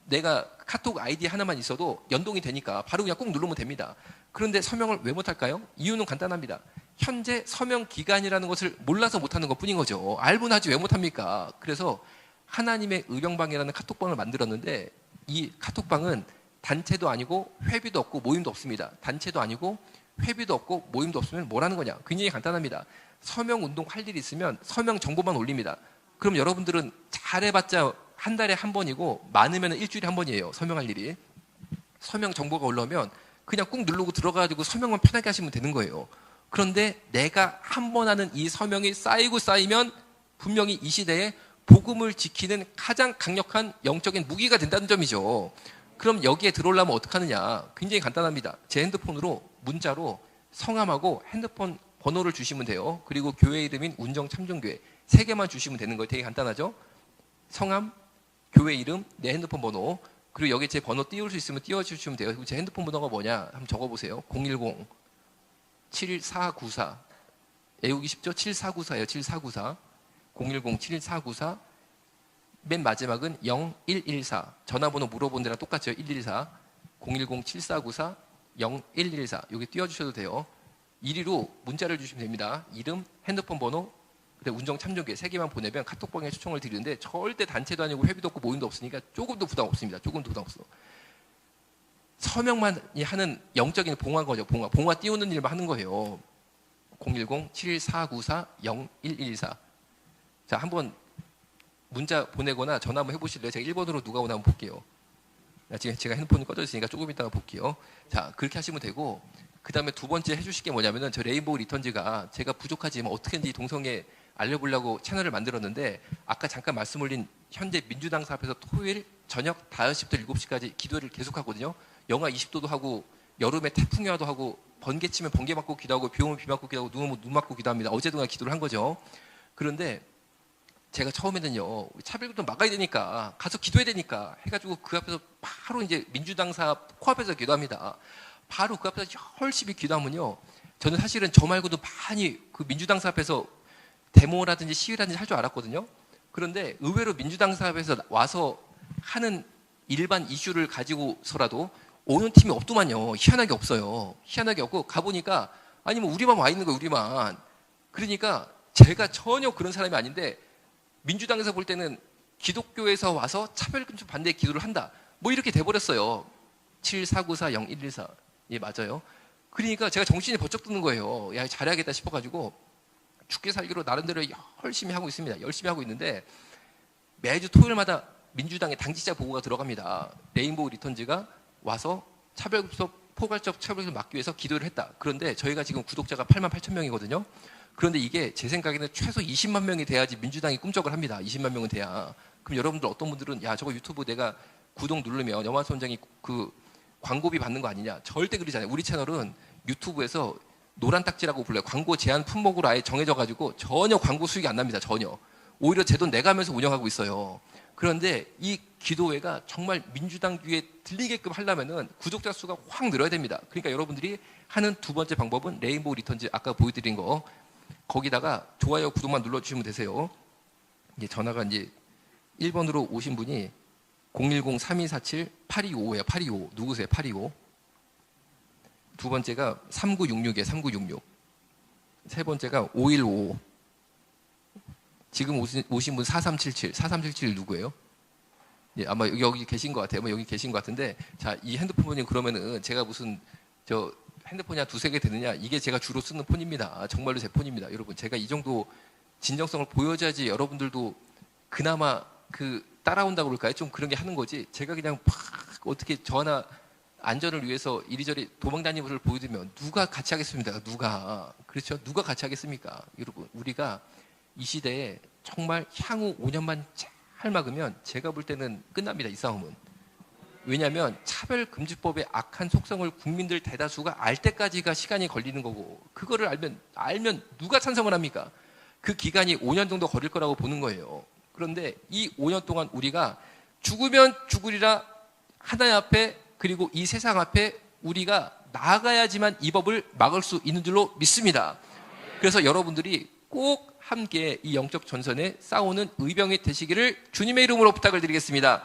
[SPEAKER 1] 내가 카톡 아이디 하나만 있어도 연동이 되니까 바로 그냥 꾹 누르면 됩니다. 그런데 서명을 왜 못할까요? 이유는 간단합니다. 현재 서명 기간이라는 것을 몰라서 못하는 것 뿐인 거죠. 알고는 하지 왜 못합니까? 그래서 하나님의 의병방이라는 카톡방을 만들었는데 이 카톡방은 단체도 아니고 회비도 없고 모임도 없습니다. 단체도 아니고 회비도 없고 모임도 없으면 뭐라는 거냐? 굉장히 간단합니다. 서명 운동 할 일이 있으면 서명 정보만 올립니다. 그럼 여러분들은 잘해봤자 한 달에 한 번이고 많으면 일주일에 한 번이에요. 서명할 일이. 서명 정보가 올라오면 그냥 꾹 누르고 들어가가지고 서명만 편하게 하시면 되는 거예요. 그런데 내가 한 번 하는 이 서명이 쌓이고 쌓이면 분명히 이 시대에 복음을 지키는 가장 강력한 영적인 무기가 된다는 점이죠. 그럼 여기에 들어오려면 어떡하느냐? 굉장히 간단합니다. 제 핸드폰으로 문자로 성함하고 핸드폰 번호를 주시면 돼요. 그리고 교회 이름인 운정참정교회 3개만 주시면 되는 거예요. 되게 간단하죠? 성함, 교회 이름, 내 핸드폰 번호, 그리고 여기 제 번호 띄울 수 있으면 띄워주시면 돼요. 그리고 제 핸드폰 번호가 뭐냐? 한번 적어보세요. 010-7494. 외우기 쉽죠? 7494예요. 7494. 010-7494. 맨 마지막은 0114. 전화번호 물어본 데랑 똑같죠? 114. 010-7494-0114. 여기 띄워주셔도 돼요. 이리로 문자를 주시면 됩니다. 이름, 핸드폰 번호, 운정 참조기에 3개만 보내면 카톡방에 초청을 드리는데 절대 단체도 아니고 회비도 없고 모임도 없으니까 조금도 부담 없습니다. 조금도 부담 없어. 서명만 하는 영적인 봉화인 거죠. 봉화 띄우는 일만 하는 거예요. 010-7494-0114. 자, 한번 문자 보내거나 전화 한번 해보실래요? 제가 1번으로 누가 오나 한번 볼게요. 지금 제가 핸드폰이 꺼져 있으니까 조금 이따가 볼게요. 자, 그렇게 하시면 되고, 그 다음에 두 번째 해주실 게 뭐냐면은 저 레인보우 리턴즈가 제가 부족하지만 어떻게든지 동성애 알려보려고 채널을 만들었는데 아까 잠깐 말씀 올린 현재 민주당 사업에서 토요일 저녁 5시부터 7시까지 기도를 계속하거든요. 영하 20도도 하고 여름에 태풍이와도 하고 번개 치면 번개 맞고 기도하고 비 오면 비 맞고 기도하고 눈 오면 눈 맞고 기도합니다. 어제도 그냥 기도를 한 거죠. 그런데 제가 처음에는요, 차별금도 막아야 되니까 가서 기도해야 되니까 해가지고 그 앞에서 바로 이제 민주당 사업 코앞에서 기도합니다. 바로 그 앞에서 열심히 기도하면요, 저는 사실은 저 말고도 많이 그 민주당 사업에서 데모라든지 시위라든지 할 줄 알았거든요. 그런데 의외로 민주당 사업에서 와서 하는 일반 이슈를 가지고서라도 오는 팀이 없더만요. 희한하게 없어요. 희한하게 없고 가보니까 아니 뭐 우리만 와 있는 거예요. 우리만. 그러니까 제가 전혀 그런 사람이 아닌데 민주당에서 볼 때는 기독교에서 와서 차별금지 반대 기도를 한다. 뭐 이렇게 돼버렸어요. 7494-0114. 예, 맞아요. 그러니까 제가 정신이 번쩍 드는 거예요. 야, 잘해야겠다 싶어가지고 죽게 살기로 나름대로 열심히 하고 있습니다. 열심히 하고 있는데 매주 토요일마다 민주당의 당직자 보고가 들어갑니다. 레인보우 리턴즈가 와서 포괄적 차별금지를 막기 위해서 기도를 했다. 그런데 저희가 지금 구독자가 88,000명이거든요. 그런데 이게 제 생각에는 최소 20만 명이 돼야지 민주당이 꿈쩍을 합니다. 20만 명은 돼야. 그럼 여러분들 어떤 분들은 야 저거 유튜브 내가 구독 누르면 염화수 원장이 그 광고비 받는 거 아니냐. 절대 그러잖아요. 우리 채널은 유튜브에서 노란 딱지라고 불러요. 광고 제한 품목으로 아예 정해져가지고 전혀 광고 수익이 안 납니다. 전혀. 오히려 제 돈 내가면서 운영하고 있어요. 그런데 이 기도회가 정말 민주당 귀에 들리게끔 하려면은 구독자 수가 확 늘어야 됩니다. 그러니까 여러분들이 하는 두 번째 방법은 레인보우 리턴즈 아까 보여드린 거 거기다가 좋아요, 구독만 눌러주시면 되세요. 이제 전화가 이제 1번으로 오신 분이 010-3247-8225예요. 8225. 누구세요? 8225. 두 번째가 3966이에요. 3966. 세 번째가 5155. 지금 오신 분 4377. 4377 누구예요? 예, 아마 여기 계신 것 같아요. 여기 계신 것 같은데, 자, 이 핸드폰이 그러면은 제가 무슨 저 핸드폰이 한 두세 개 되느냐? 이게 제가 주로 쓰는 폰입니다. 정말로 제 폰입니다. 여러분, 제가 이 정도 진정성을 보여줘야지 여러분들도 그나마 그 따라온다고 그럴까요? 좀 그런 게 하는 거지. 제가 그냥 막 어떻게 저 하나 안전을 위해서 이리저리 도망다니는 것을 보여드리면 누가 같이 하겠습니까? 누가. 그렇죠? 누가 같이 하겠습니까? 여러분, 우리가 이 시대에 정말 향후 5년만 잘 막으면 제가 볼 때는 끝납니다. 이 싸움은. 왜냐하면 차별금지법의 악한 속성을 국민들 대다수가 알 때까지가 시간이 걸리는 거고, 그거를 알면 누가 찬성을 합니까? 그 기간이 5년 정도 걸릴 거라고 보는 거예요. 그런데 이 5년 동안 우리가 죽으면 죽으리라 하나님 앞에 그리고 이 세상 앞에 우리가 나아가야지만 이 법을 막을 수 있는 줄로 믿습니다. 그래서 여러분들이 꼭 함께 이 영적 전선에 싸우는 의병이 되시기를 주님의 이름으로 부탁을 드리겠습니다.